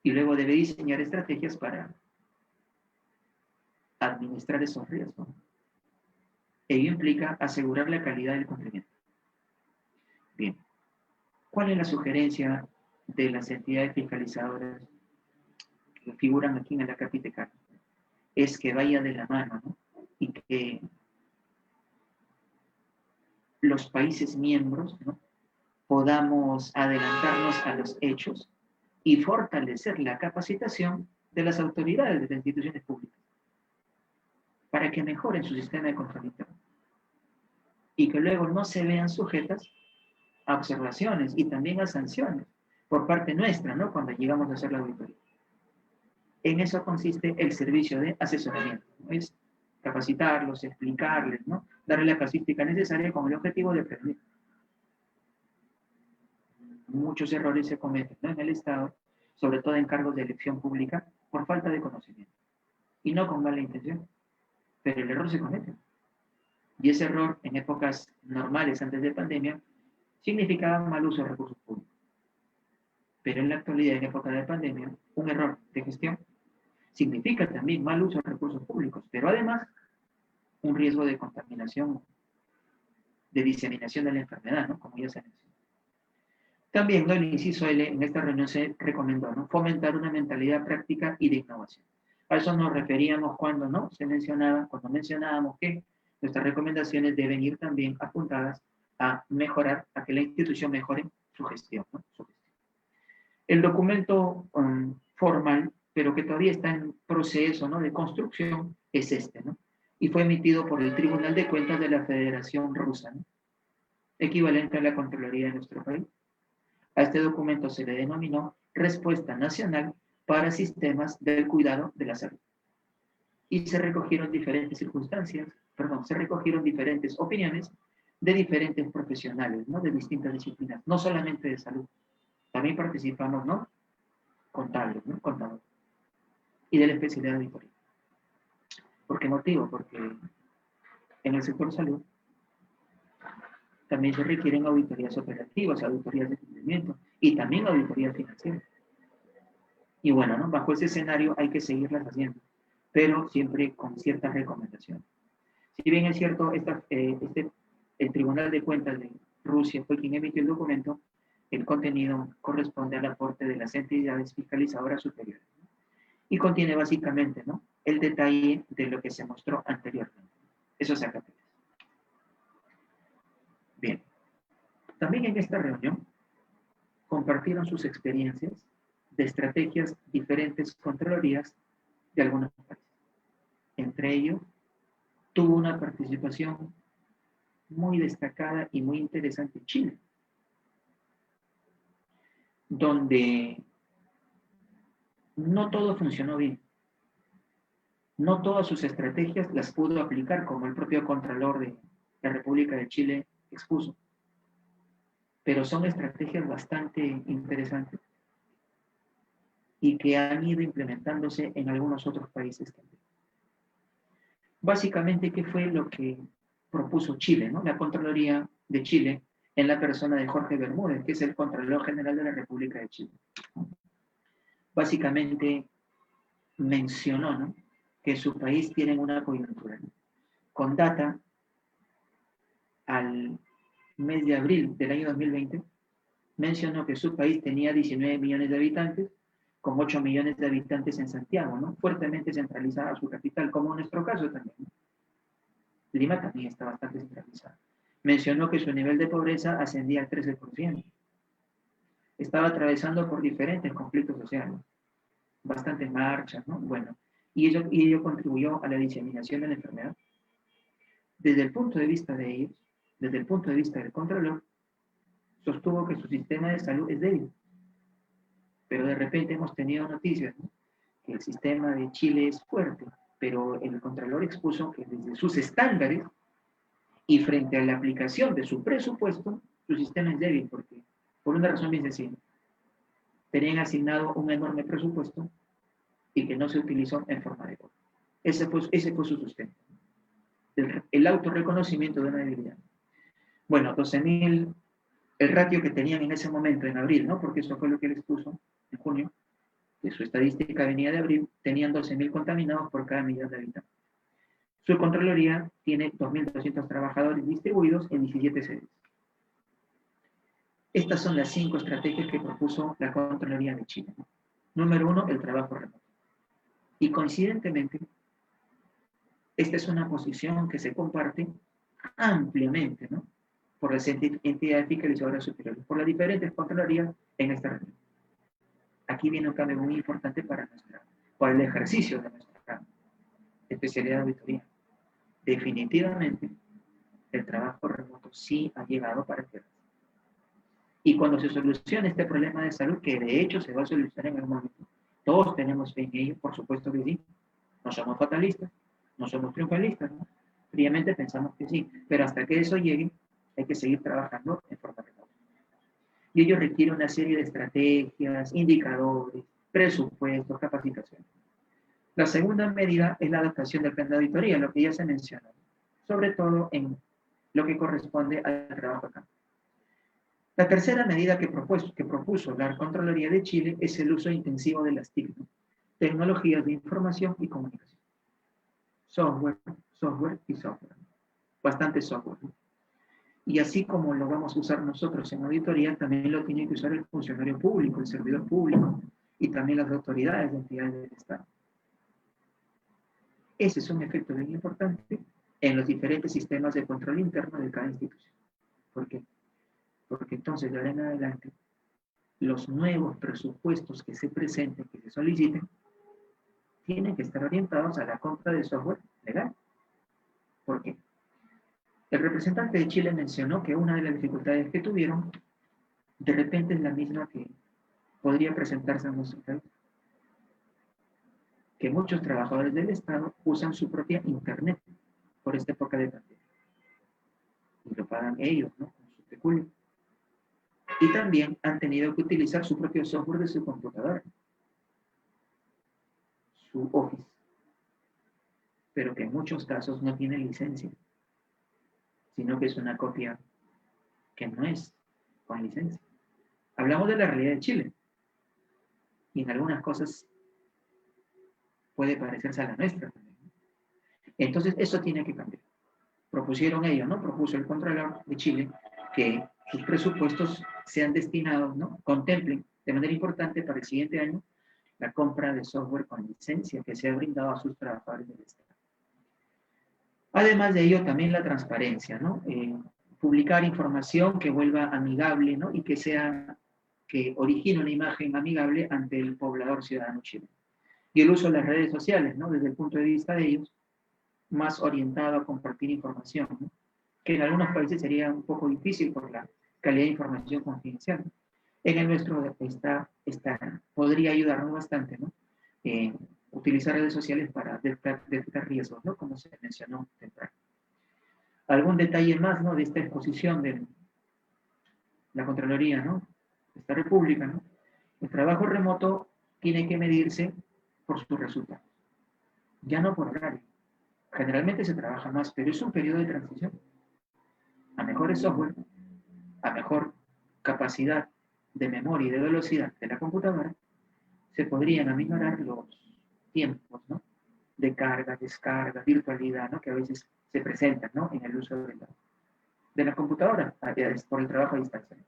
y luego debe diseñar estrategias para administrar esos riesgos. Ello implica asegurar la calidad del cumplimiento. Bien, ¿cuál es la sugerencia de las entidades fiscalizadoras que figuran aquí en la Capiteca? Es que vaya de la mano, ¿no?, y que los países miembros, ¿no?, podamos adelantarnos a los hechos y fortalecer la capacitación de las autoridades de las instituciones públicas para que mejoren su sistema de control interno y que luego no se vean sujetas a observaciones y también a sanciones por parte nuestra, ¿no?, cuando llegamos a hacer la auditoría. En eso consiste el servicio de asesoramiento, ¿no? Es capacitarlos, explicarles, ¿no?, darle la casuística necesaria con el objetivo de prevenir. Muchos errores se cometen, ¿no?, en el Estado, sobre todo en cargos de elección pública, por falta de conocimiento y no con mala intención, pero el error se comete. Y ese error en épocas normales antes de pandemia significaba mal uso de recursos públicos. Pero en la actualidad, en época de pandemia, un error de gestión significa también mal uso de recursos públicos, pero además un riesgo de contaminación, de diseminación de la enfermedad, ¿no?, como ya se mencionó. También, ¿no?, el inciso L, en esta reunión se recomendó, ¿no?, fomentar una mentalidad práctica y de innovación. A eso nos referíamos cuando, ¿no?, cuando mencionábamos que nuestras recomendaciones deben ir también apuntadas a mejorar, a que la institución mejore su gestión, ¿no?, su gestión. El documento formal, pero que todavía está en proceso, ¿no?, de construcción, es este, ¿no?, y fue emitido por el Tribunal de Cuentas de la Federación Rusa, ¿no?, equivalente a la Contraloría de nuestro país. A este documento se le denominó Respuesta Nacional para Sistemas del Cuidado de la Salud. Y se recogieron diferentes diferentes opiniones de diferentes profesionales, ¿no?, de distintas disciplinas, no solamente de salud. También participamos, ¿no?, contables, ¿no?, contadores, y de la especialidad de auditoría. ¿Por qué motivo? Porque en el sector salud también se requieren auditorías operativas, auditorías de cumplimiento y también auditorías financieras. Y bueno, ¿no?, bajo ese escenario hay que seguirlas haciendo, pero siempre con ciertas recomendaciones. Si bien es cierto, el Tribunal de Cuentas de Rusia fue quien emitió el documento, el contenido corresponde al aporte de las entidades fiscalizadoras superiores, ¿no?, y contiene básicamente, ¿no?, el detalle de lo que se mostró anteriormente. Eso es acá. Bien. También en esta reunión compartieron sus experiencias de estrategias diferentes contralorías de algunos países. Entre ellos, tuvo una participación muy destacada y muy interesante en Chile, donde no todo funcionó bien. No todas sus estrategias las pudo aplicar, como el propio Contralor de la República de Chile expuso. Pero son estrategias bastante interesantes y que han ido implementándose en algunos otros países también. Básicamente, ¿qué fue lo que propuso Chile, ¿no? La Contraloría de Chile, en la persona de Jorge Bermúdez, que es el Contralor General de la República de Chile. Básicamente mencionó, ¿no?, que su país tiene una coyuntura, ¿no?, con data al mes de abril del año 2020, mencionó que su país tenía 19 millones de habitantes, con 8 millones de habitantes en Santiago, ¿no?, fuertemente centralizada su capital, como en nuestro caso también, ¿no? Lima también está bastante centralizada. Mencionó que su nivel de pobreza ascendía al 13%. Estaba atravesando por diferentes conflictos sociales, bastantes marchas, ¿no? Bueno, y ello contribuyó a la diseminación de la enfermedad. Desde el punto de vista de ellos, desde el punto de vista del Contralor, sostuvo que su sistema de salud es débil. Pero de repente hemos tenido noticias, ¿no?, que el sistema de Chile es fuerte, pero el Contralor expuso que desde sus estándares y frente a la aplicación de su presupuesto, su sistema es débil, porque por una razón bien sencilla. Tenían asignado un enorme presupuesto y que no se utilizó en forma adecuada. Ese fue su sustento. El autorreconocimiento de una debilidad. Bueno, 12.000, el ratio que tenían en ese momento, en abril, ¿no?, porque eso fue lo que él expuso en junio, que su estadística venía de abril, tenían 12.000 contaminados por cada millón de habitantes. Su Contraloría tiene 2.200 trabajadores distribuidos en 17 sedes. Estas son las 5 estrategias que propuso la Contraloría de Chile. Número 1, el trabajo remoto. Y coincidentemente, esta es una posición que se comparte ampliamente, ¿no?, por las entidades fiscalizadoras superiores, por las diferentes Contralorías en esta región. Aquí viene un cambio muy importante para el ejercicio de nuestra especialidad de auditoría. Definitivamente, el trabajo remoto sí ha llegado para quedarse. Y cuando se solucione este problema de salud, que de hecho se va a solucionar en algún momento, todos tenemos fe en ello, por supuesto que sí. No somos fatalistas, no somos triunfalistas, ¿no? Fríamente pensamos que sí, pero hasta que eso llegue, hay que seguir trabajando en forma remota. Y ello requiere una serie de estrategias, indicadores, presupuestos, capacitación. La segunda medida es la adaptación del plan de auditoría, lo que ya se mencionó, sobre todo en lo que corresponde al trabajo acá. La tercera medida que propuso la Contraloría de Chile es el uso intensivo de las TIC, ¿no?, tecnologías de información y comunicación. Software y software. Bastante software, ¿no? Y así como lo vamos a usar nosotros en auditoría, también lo tiene que usar el funcionario público, el servidor público, y también las autoridades de entidades del Estado. Ese es un efecto bien importante en los diferentes sistemas de control interno de cada institución. ¿Por qué? Porque entonces, de ahora en adelante, los nuevos presupuestos que se presenten, que se soliciten, tienen que estar orientados a la compra de software legal. ¿Por qué? El representante de Chile mencionó que una de las dificultades que tuvieron, de repente es la misma que podría presentarse en nuestro país. Que muchos trabajadores del Estado usan su propia internet por esta época de pandemia. Y lo pagan ellos, ¿no?, con su peculio. Y también han tenido que utilizar su propio software de su computadora, su Office, pero que en muchos casos no tiene licencia, sino que es una copia que no es con licencia. Hablamos de la realidad de Chile, y en algunas cosas puede parecerse a la nuestra también. Entonces, eso tiene que cambiar. Propusieron ellos, ¿no? Propuso el Contralor de Chile que sus presupuestos sean destinados, ¿no?, contemplen de manera importante para el siguiente año la compra de software con licencia que sea brindado a sus trabajadores del Estado. Además de ello, también la transparencia, ¿no? Publicar información que vuelva amigable, ¿no? Y que origine una imagen amigable ante el poblador ciudadano chileno. Y el uso de las redes sociales, ¿no? Desde el punto de vista de ellos, más orientado a compartir información, ¿no? Que en algunos países sería un poco difícil por la calidad de información confidencial. En el nuestro podría ayudarnos bastante, ¿no? Utilizar redes sociales para detectar riesgos, ¿no? Como se mencionó temprano. Algún detalle más, ¿no? De esta exposición de la Contraloría, ¿no? De esta República, ¿no? El trabajo remoto tiene que medirse por sus resultados, ya no por horario. Generalmente se trabaja más, pero es un periodo de transición a mejores software, a mejor capacidad de memoria y de velocidad de la computadora. Se podrían aminorar los tiempos, ¿no? De carga, descarga, virtualidad, ¿no? Que a veces se presentan, ¿no? En el uso de la computadora por el trabajo a distancia.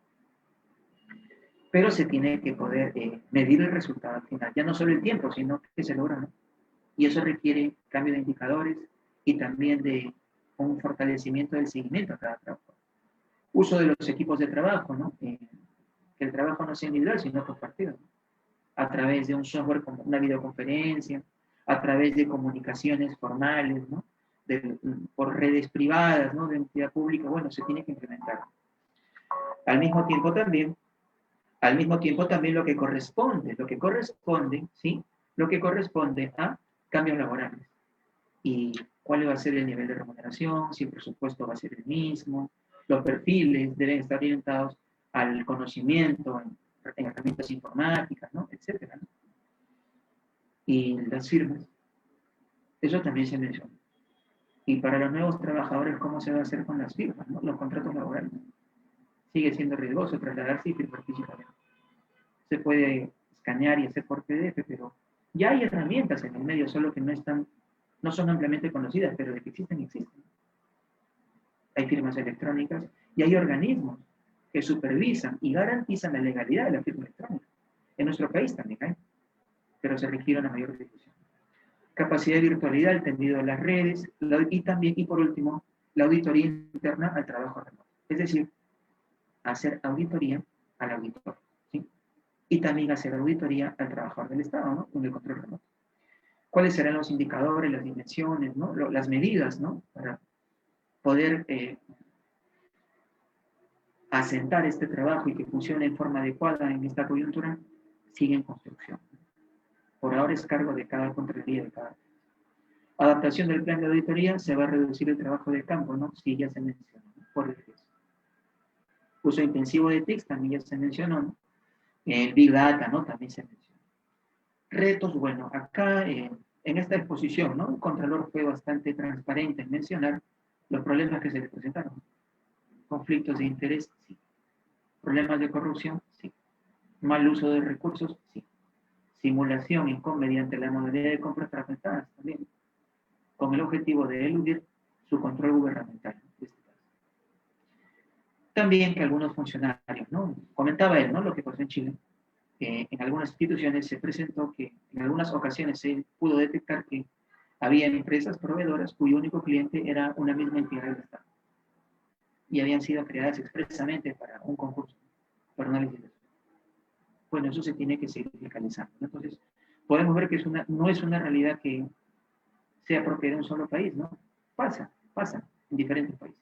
Pero se tiene que poder medir el resultado al final, ya no solo el tiempo, sino que se logra, ¿no? Y eso requiere cambio de indicadores y también de un fortalecimiento del seguimiento a cada trabajo. Uso de los equipos de trabajo, ¿no? Que el trabajo no sea individual, sino compartido, ¿no? A través de un software como una videoconferencia, a través de comunicaciones formales, ¿no? Por redes privadas, ¿no? De entidad pública, bueno, se tiene que implementar. Al mismo tiempo también lo que corresponde, ¿sí? Lo que corresponde a cambios laborales. Y cuál va a ser el nivel de remuneración, si el presupuesto va a ser el mismo, los perfiles deben estar orientados al conocimiento en herramientas informáticas, ¿no? Etcétera, ¿no? Y las firmas, eso también se menciona. Y para los nuevos trabajadores, ¿cómo se va a hacer con las firmas, ¿no? Los contratos laborales. Sigue siendo riesgoso trasladarse y firmar físicamente. Se puede escanear y hacer por PDF, pero ya hay herramientas en el medio, solo que no son ampliamente conocidas, pero de que existen. Hay firmas electrónicas y hay organismos que supervisan y garantizan la legalidad de la firma electrónica. En nuestro país también hay, pero se requiere una mayor difusión. Capacidad de virtualidad, el tendido de las redes, y por último, la auditoría interna al trabajo remoto. Es decir, hacer auditoría al auditor, ¿sí? Y también hacer auditoría al trabajador del Estado, ¿no? Con el control remoto. ¿Cuáles serán los indicadores, las dimensiones, ¿no? Las medidas, ¿no? Para poder asentar este trabajo y que funcione en forma adecuada en esta coyuntura, sigue en construcción. Por ahora es cargo de cada contraloría, de cada. Adaptación del plan de auditoría, se va a reducir el trabajo de campo, ¿no? Sí, ya se mencionó, ¿no? Por el riesgo. Uso intensivo de TICs también ya se mencionó, ¿no? El Big Data, ¿no? También se mencionó. Retos, bueno, acá en esta exposición, ¿no? El Contralor fue bastante transparente en mencionar los problemas que se le presentaron. Conflictos de interés, sí. Problemas de corrupción, sí. Mal uso de recursos, sí. Simulación mediante la modalidad de compras fragmentadas, también, con el objetivo de eludir su control gubernamental. También que algunos funcionarios, ¿no? Comentaba él, ¿no? Lo que pasó en Chile. En algunas instituciones se presentó que en algunas ocasiones se pudo detectar que había empresas proveedoras cuyo único cliente era una misma entidad del Estado. Y habían sido creadas expresamente para un concurso, para una licitación. Bueno, eso se tiene que seguir fiscalizando, ¿no? Entonces, podemos ver que no es una realidad que sea propia de un solo país, ¿no? Pasa en diferentes países.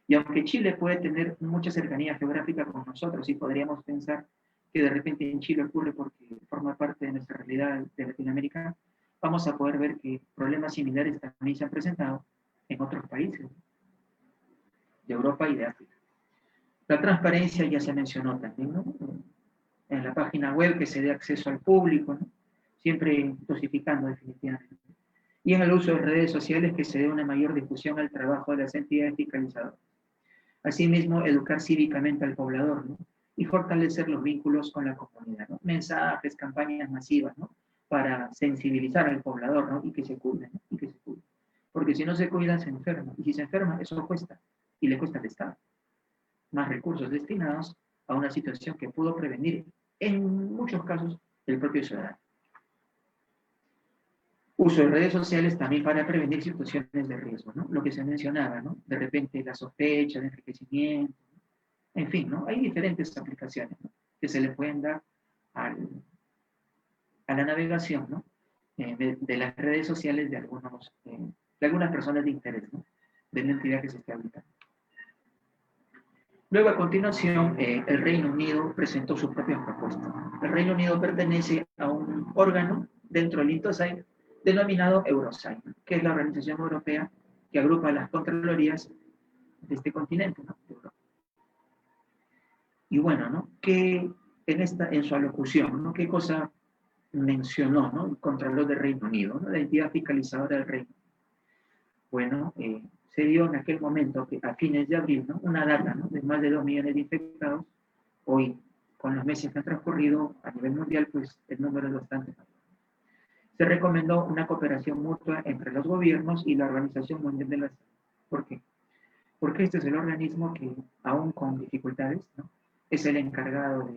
Y aunque Chile puede tener mucha cercanía geográfica con nosotros y podríamos pensar que de repente en Chile ocurre porque forma parte de nuestra realidad de Latinoamérica, vamos a poder ver que problemas similares también se han presentado en otros países de Europa y de África. La transparencia ya se mencionó también, ¿no? En la página web que se dé acceso al público, ¿no? Siempre dosificando definitivamente. Y en el uso de redes sociales que se dé una mayor difusión al trabajo de las entidades fiscalizadoras. Asimismo, educar cívicamente al poblador, ¿no? Y fortalecer los vínculos con la comunidad, ¿no? Mensajes, campañas masivas, ¿no? Para sensibilizar al poblador, ¿no? Y que se cuide, ¿no? Y que se cuide. Porque si no se cuida, se enferma. Y si se enferma, eso cuesta. Y le cuesta al Estado. Más recursos destinados a una situación que pudo prevenir, en muchos casos, el propio ciudadano. Uso de redes sociales también para prevenir situaciones de riesgo, ¿no? Lo que se mencionaba, ¿no? De repente la sospecha de enriquecimiento, en fin, ¿no? Hay diferentes aplicaciones, ¿no?, que se le pueden dar a la navegación, ¿no?, de las redes sociales de algunas personas de interés, ¿no?, de la entidad que se está habitando. Luego, a continuación, el Reino Unido presentó sus propias propuestas. El Reino Unido pertenece a un órgano dentro del Intosai denominado Eurosai, que es la organización europea que agrupa las contralorías de este continente, ¿no?, de Europa. Y bueno, ¿no?, que en su alocución, ¿no?, qué cosa mencionó, ¿no?, el Contralor del Reino Unido, ¿no?, la entidad fiscalizadora del Reino Unido. Bueno, se dio en aquel momento, que a fines de abril, ¿no?, una data, ¿no?, de más de 2 millones de infectados. Hoy, con los meses que han transcurrido a nivel mundial, pues el número es bastante mayor. Se recomendó una cooperación mutua entre los gobiernos y la Organización Mundial de la Salud. ¿Por qué? Porque este es el organismo que, aún con dificultades, ¿no?, es el encargado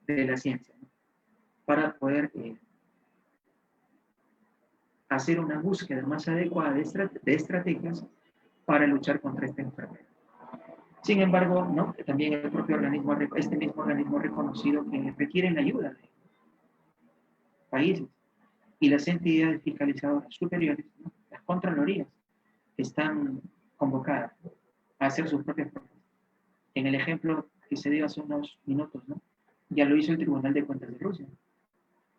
de la ciencia, ¿no?, para poder hacer una búsqueda más adecuada de estrategias para luchar contra esta enfermedad. Sin embargo, ¿no?, también el propio organismo, este mismo organismo ha reconocido que requieren la ayuda de países, y las entidades fiscalizadoras superiores, ¿no?, las contralorías, están convocadas a hacer sus propias propuestas. En el ejemplo que se dio hace unos minutos, ¿no?, ya lo hizo el Tribunal de Cuentas de Rusia.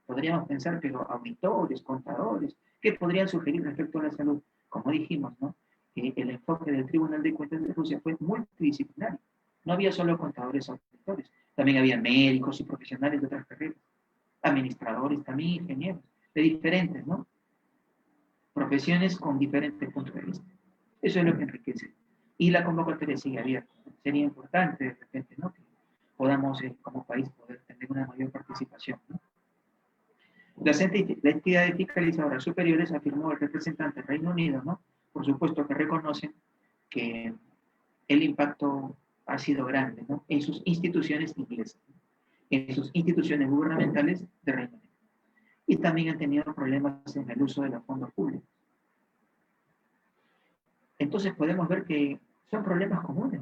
Podríamos pensar, pero auditores, contadores, ¿qué podrían sugerir respecto a la salud? Como dijimos, ¿no?, el enfoque del Tribunal de Cuentas de Rusia fue multidisciplinario. No había solo contadores o auditores, también había médicos y profesionales de otras carreras, administradores, también ingenieros, de diferentes, ¿no?, profesiones con diferentes puntos de vista. Eso es lo que enriquece. Y la convocatoria sigue abierta. Sería importante, de repente, ¿no?, que podamos, como país, poder tener una mayor participación, ¿no? Las entidades fiscalizadoras superiores, afirmó el representante del Reino Unido, ¿no?, por supuesto que reconocen que el impacto ha sido grande, ¿no?, en sus instituciones inglesas, ¿no?, en sus instituciones gubernamentales de Reino Unido. Y también han tenido problemas en el uso de los fondos públicos. Entonces podemos ver que son problemas comunes.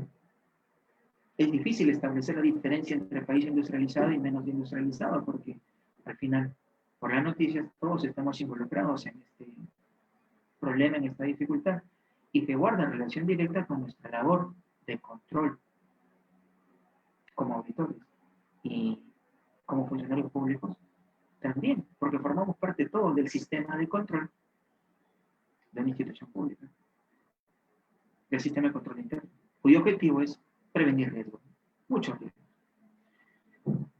Es difícil establecer la diferencia entre país industrializado y menos industrializado, porque al final, por las noticias, todos estamos involucrados en este problema, en esta dificultad, y que guarda relación directa con nuestra labor de control como auditores y como funcionarios públicos también, porque formamos parte todos del sistema de control de una institución pública, del sistema de control interno, cuyo objetivo es prevenir riesgos, muchos riesgos.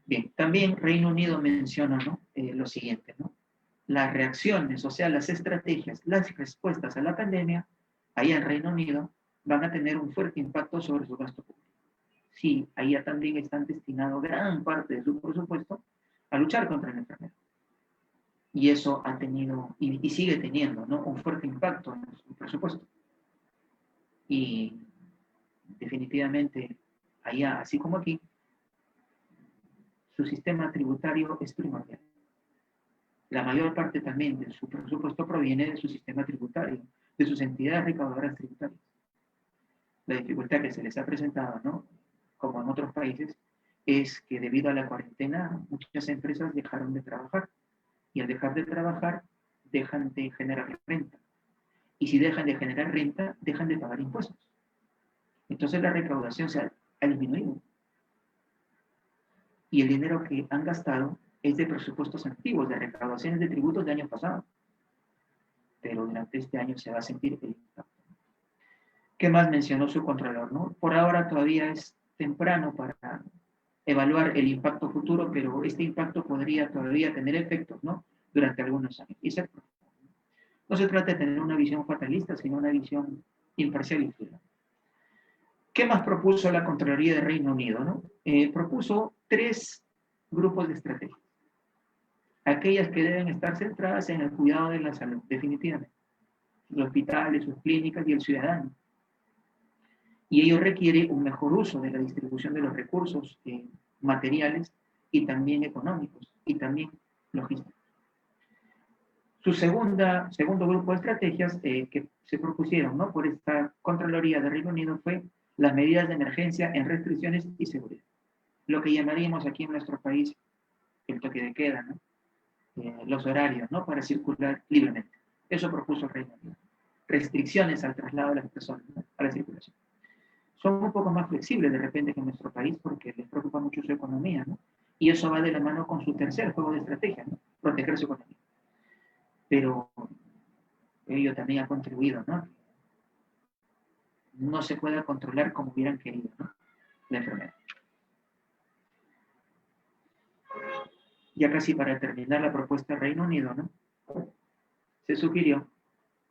Bien, también Reino Unido menciona, ¿no?, lo siguiente, ¿no?, las reacciones, o sea, las estrategias, las respuestas a la pandemia, allá en Reino Unido, van a tener un fuerte impacto sobre su gasto público. Sí, allá también están destinados gran parte de su presupuesto a luchar contra la enfermedad. Y eso ha tenido, y sigue teniendo, ¿no?, un fuerte impacto en su presupuesto. Y definitivamente, allá, así como aquí, su sistema tributario es primordial. La mayor parte también de su presupuesto proviene de su sistema tributario, de sus entidades recaudadoras tributarias. La dificultad que se les ha presentado, ¿no?, como en otros países, es que debido a la cuarentena, muchas empresas dejaron de trabajar. Y al dejar de trabajar, dejan de generar renta. Y si dejan de generar renta, dejan de pagar impuestos. Entonces la recaudación se ha disminuido. Y el dinero que han gastado es de presupuestos antiguos, de recaudaciones de tributos de años pasados. Pero durante este año se va a sentir el impacto. ¿Qué más mencionó su contralor, no? Por ahora todavía es temprano para evaluar el impacto futuro, pero este impacto podría todavía tener efectos, ¿no?, durante algunos años. Y ser profundo. No se trata de tener una visión fatalista, sino una visión imparcial y fría. ¿Qué más propuso la Contraloría de Reino Unido, no? Propuso 3 grupos de estrategias. Aquellas que deben estar centradas en el cuidado de la salud, definitivamente. Los hospitales, sus clínicas y el ciudadano. Y ello requiere un mejor uso de la distribución de los recursos materiales y también económicos y también logísticos. Segundo grupo de estrategias que se propusieron, ¿no?, por esta Contraloría de Reino Unido fue las medidas de emergencia en restricciones y seguridad. Lo que llamaríamos aquí en nuestro país el toque de queda, ¿no? Los horarios, ¿no?, para circular libremente. Eso propuso el Reino Unido. Restricciones al traslado de las personas, ¿no?, a la circulación. Son un poco más flexibles de repente que en nuestro país porque les preocupa mucho su economía, ¿no? Y eso va de la mano con su tercer juego de estrategia, ¿no?, proteger su economía. Pero ello también ha contribuido, ¿no?, no se pueda controlar como hubieran querido, ¿no?, la enfermedad. Ya casi para terminar la propuesta del Reino Unido, ¿no?, se sugirió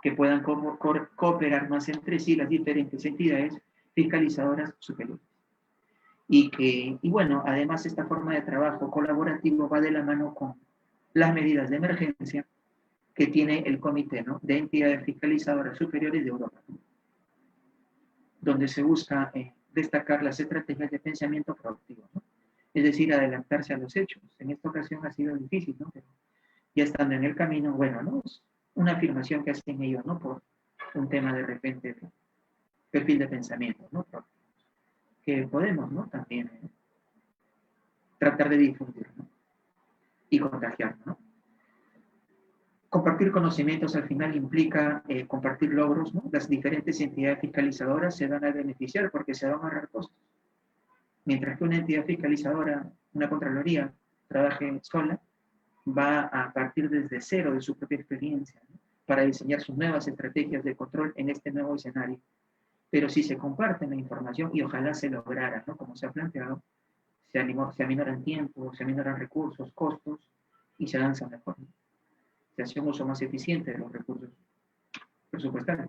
que puedan cooperar más entre sí las diferentes entidades fiscalizadoras superiores. Y bueno, además esta forma de trabajo colaborativo va de la mano con las medidas de emergencia que tiene el Comité, ¿no?, de Entidades Fiscalizadoras Superiores de Europa, ¿no?, donde se busca destacar las estrategias de pensamiento proactivo, ¿no?, es decir, adelantarse a los hechos. En esta ocasión ha sido difícil, ¿no?, pero ya estando en el camino, bueno, ¿no?, es una afirmación que hacen ellos, ¿no?, por un tema de repente de perfil de pensamiento, ¿no?, que podemos, ¿no?, también tratar de difundir, ¿no?, y contagiar, ¿no? Compartir conocimientos al final implica compartir logros, ¿no? Las diferentes entidades fiscalizadoras se van a beneficiar porque se van a ahorrar costos. Mientras que una entidad fiscalizadora, una Contraloría, trabaje sola, va a partir desde cero de su propia experiencia, ¿no?, para diseñar sus nuevas estrategias de control en este nuevo escenario. Pero si se comparte la información, y ojalá se lograra, ¿no?, como se ha planteado, se aminoran tiempos, se aminoran recursos, costos, y se avanza mejor, ¿no? Se hace un uso más eficiente de los recursos presupuestarios.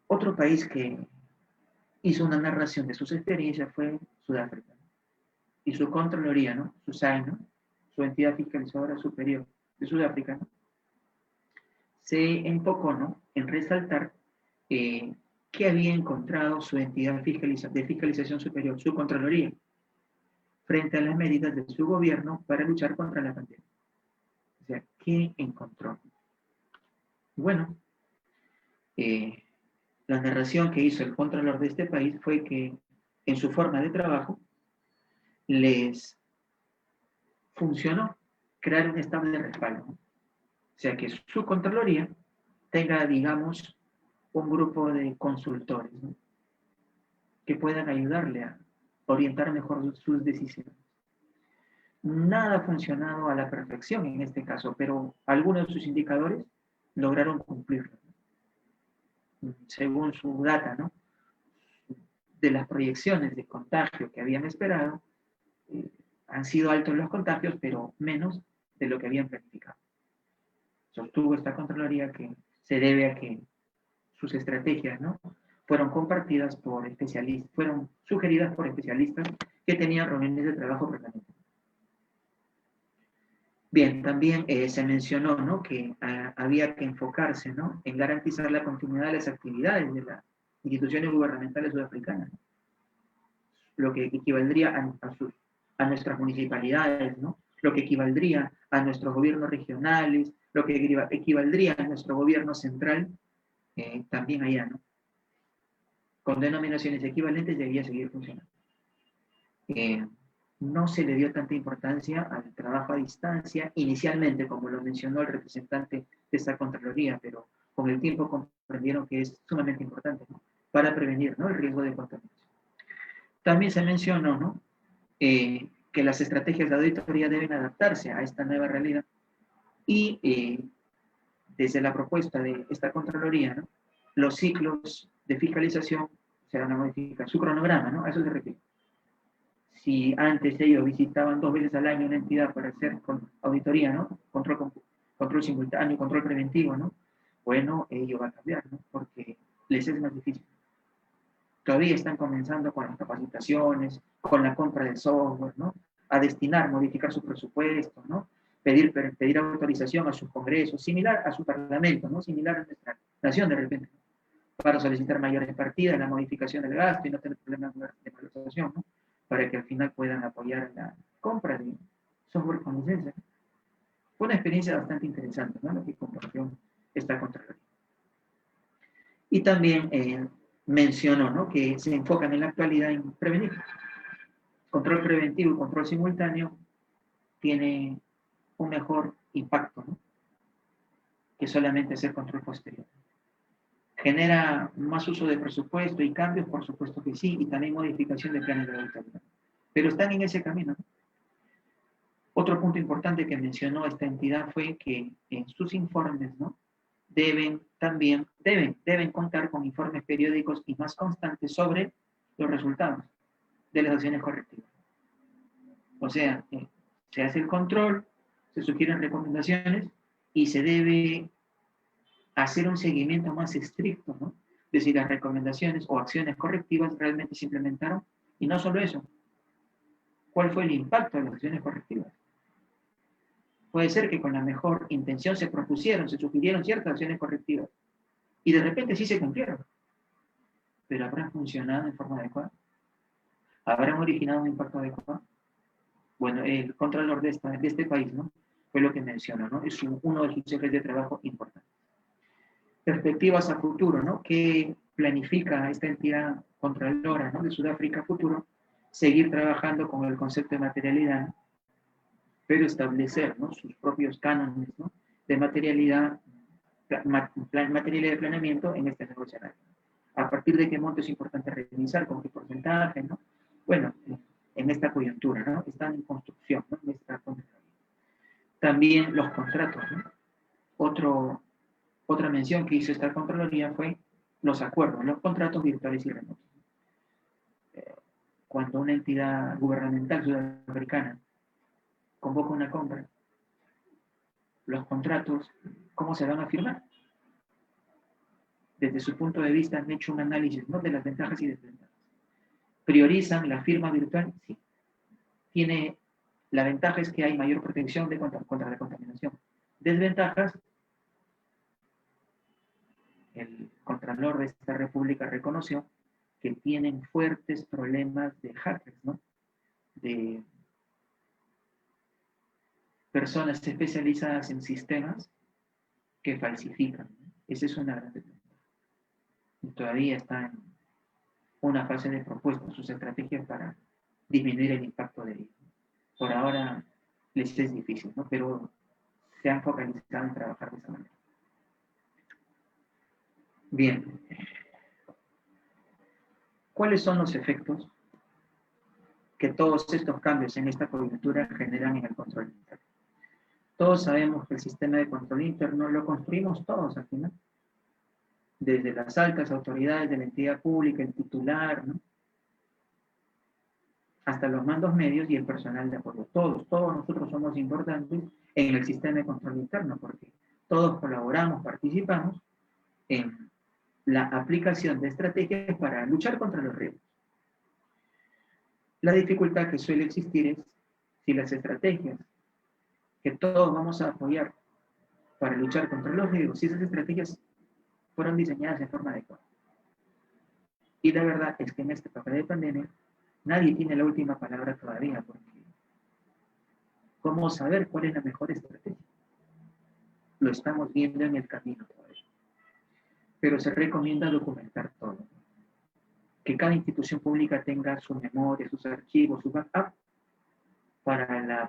Otro país que hizo una narración de sus experiencias fue Sudáfrica, ¿no?, y su Contraloría, ¿no?, su SAI, ¿no?, su entidad fiscalizadora superior de Sudáfrica, ¿no?, se enfocó, ¿no?, en resaltar que había encontrado su entidad de fiscalización superior, su Contraloría, frente a las medidas de su gobierno para luchar contra la pandemia. O sea, ¿qué encontró? Bueno, la narración que hizo el Contralor de este país fue que en su forma de trabajo les funcionó crear un estado de respaldo, ¿no? O sea, que su Contraloría tenga, digamos, un grupo de consultores, ¿no?, que puedan ayudarle a orientar mejor sus decisiones. Nada ha funcionado a la perfección en este caso, pero algunos de sus indicadores lograron cumplirlo, ¿no?, según su data, ¿no?, de las proyecciones de contagio que habían esperado. Han sido altos los contagios, pero menos de lo que habían planificado. Sostuvo esta Contraloría que se debe a que sus estrategias, ¿no?, fueron compartidas por especialistas, fueron sugeridas por especialistas que tenían reuniones de trabajo permanentes. Bien, también se mencionó, ¿no?, que había que enfocarse, ¿no?, en garantizar la continuidad de las actividades de las instituciones gubernamentales sudafricanas, ¿no?, lo que equivaldría a nuestras municipalidades, ¿no?, lo que equivaldría a nuestros gobiernos regionales, lo que equivaldría a nuestro gobierno central, también allá, ¿no?, con denominaciones equivalentes debía seguir funcionando. No se le dio tanta importancia al trabajo a distancia inicialmente, como lo mencionó el representante de esta Contraloría, pero con el tiempo comprendieron que es sumamente importante, ¿no?, para prevenir, ¿no?, el riesgo de contaminación. También se mencionó, ¿no?, que las estrategias de auditoría deben adaptarse a esta nueva realidad y desde la propuesta de esta Contraloría, ¿no?, los ciclos de fiscalización se van a modificar, su cronograma, ¿no?, a eso se refiere. Si antes ellos visitaban 2 veces al año una entidad para hacer auditoría, ¿no?, control simultáneo, control preventivo, ¿no?, bueno, ello va a cambiar, ¿no?, porque les es más difícil. Todavía están comenzando con las capacitaciones, con la compra de software, ¿no?, a destinar, modificar su presupuesto, ¿no?, pedir autorización a sus congresos, similar a su parlamento, ¿no?, similar a nuestra nación de repente, para solicitar mayores partidas, la modificación del gasto y no tener problemas de malversación, ¿no?, para que al final puedan apoyar la compra de software con licencia. Fue una experiencia bastante interesante, ¿no? Lo que compartió esta Contraloría. Y también mencionó, ¿no?, que se enfocan en la actualidad en prevenir. Control preventivo y control simultáneo tiene un mejor impacto, ¿no?, que solamente hacer control posterior. ¿Genera más uso de presupuesto y cambios? Por supuesto que sí, y también modificación de planes de auditoría. Pero están en ese camino. Otro punto importante que mencionó esta entidad fue que en sus informes, ¿no?, deben contar con informes periódicos y más constantes sobre los resultados de las acciones correctivas. O sea, se hace el control, se sugieren recomendaciones y se debe hacer un seguimiento más estricto, ¿no?, de si las recomendaciones o acciones correctivas realmente se implementaron. Y no solo eso, ¿cuál fue el impacto de las acciones correctivas? Puede ser que con la mejor intención se sugirieron ciertas acciones correctivas y de repente sí se cumplieron, pero ¿habrán funcionado en forma adecuada? ¿Habrán originado un impacto adecuado? Bueno, el Contralor de este país, ¿no?, fue lo que mencionó, ¿no? Es uno de sus ejes de trabajo importante. Perspectivas a futuro, ¿no? ¿Qué planifica esta entidad contralora, ¿no?, de Sudáfrica a futuro? Seguir trabajando con el concepto de materialidad, ¿no?, pero establecer, ¿no?, sus propios cánones, ¿no?, de materialidad de planeamiento en este nuevo escenario. ¿A partir de qué monto es importante revisar? ¿Con qué porcentaje? ¿No? Bueno, en esta coyuntura, ¿no?, están en construcción, ¿no?, en esta contraloría. También los contratos, ¿no? Otra mención que hizo esta Contraloría fue los acuerdos, los contratos virtuales y remotos. Cuando una entidad gubernamental sudafricana convoca una compra, los contratos, ¿cómo se van a firmar? Desde su punto de vista han hecho un análisis, ¿no?, de las ventajas y desventajas. ¿Priorizan la firma virtual? Sí. La ventaja es que hay mayor protección contra la contaminación. Desventajas, el Contralor de esta república reconoció que tienen fuertes problemas de hackers, ¿no?, de personas especializadas en sistemas que falsifican. Esa es una gran desventaja. Y todavía está en una fase de propuesta sus estrategias para disminuir el impacto de ello. Por ahora les es difícil, ¿no?, pero se han focalizado en trabajar de esa manera. Bien. ¿Cuáles son los efectos que todos estos cambios en esta coyuntura generan en el control interno? Todos sabemos que el sistema de control interno lo construimos todos al final, desde las altas autoridades de la entidad pública, el titular, ¿no?, hasta los mandos medios y el personal de apoyo. Todos nosotros somos importantes en el sistema de control interno, porque todos colaboramos, participamos en la aplicación de estrategias para luchar contra los riesgos. La dificultad que suele existir es si las estrategias que todos vamos a apoyar para luchar contra los riesgos, si esas estrategias fueron diseñadas de forma adecuada. Y la verdad es que en esta época de pandemia nadie tiene la última palabra todavía, porque ¿cómo saber cuál es la mejor estrategia? Lo estamos viendo en el camino todavía. Pero se recomienda documentar todo. Que cada institución pública tenga su memoria, sus archivos, su backup para el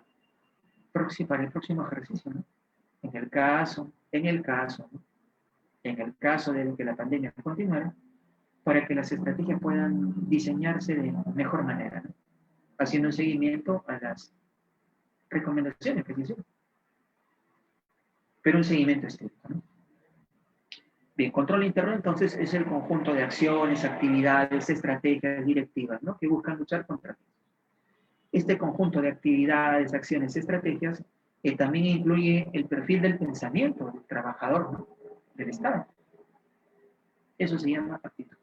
próximo ejercicio, ¿no? En el caso de que la pandemia continuara, para que las estrategias puedan diseñarse de mejor manera, ¿no?, haciendo un seguimiento a las recomendaciones que se hicieron. Pero un seguimiento estricto, ¿no? Bien, control interno entonces es el conjunto de acciones, actividades, estrategias, directivas, ¿no?, que buscan luchar contra riesgos. Este conjunto de actividades, acciones, estrategias también incluye el perfil del pensamiento del trabajador, ¿no?, del Estado. Eso se llama actitud.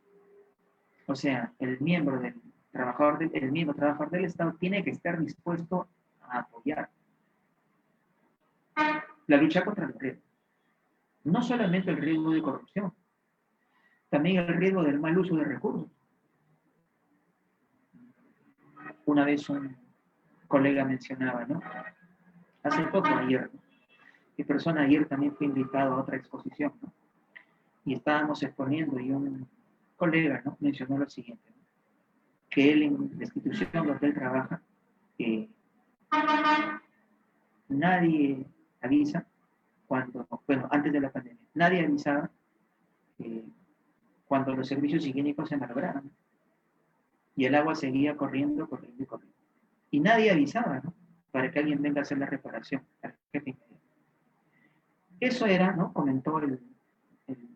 O sea, el miembro trabajador del Estado tiene que estar dispuesto a apoyar la lucha contra el riesgo. No solamente el riesgo de corrupción, también el riesgo del mal uso de recursos. Una vez un colega mencionaba, ¿no?, hace poco, ayer, Mi persona ayer también fue invitado a otra exposición, ¿no? Y estábamos exponiendo y un colega, ¿no?, mencionó lo siguiente, ¿no?, que él en la institución donde él trabaja, nadie avisa cuando, bueno, antes de la pandemia, nadie avisaba cuando los servicios higiénicos se malograban y el agua seguía corriendo, corriendo y corriendo. Y nadie avisaba, ¿no?, para que alguien venga a hacer la reparación al jefe. Eso era, ¿no?, comentó el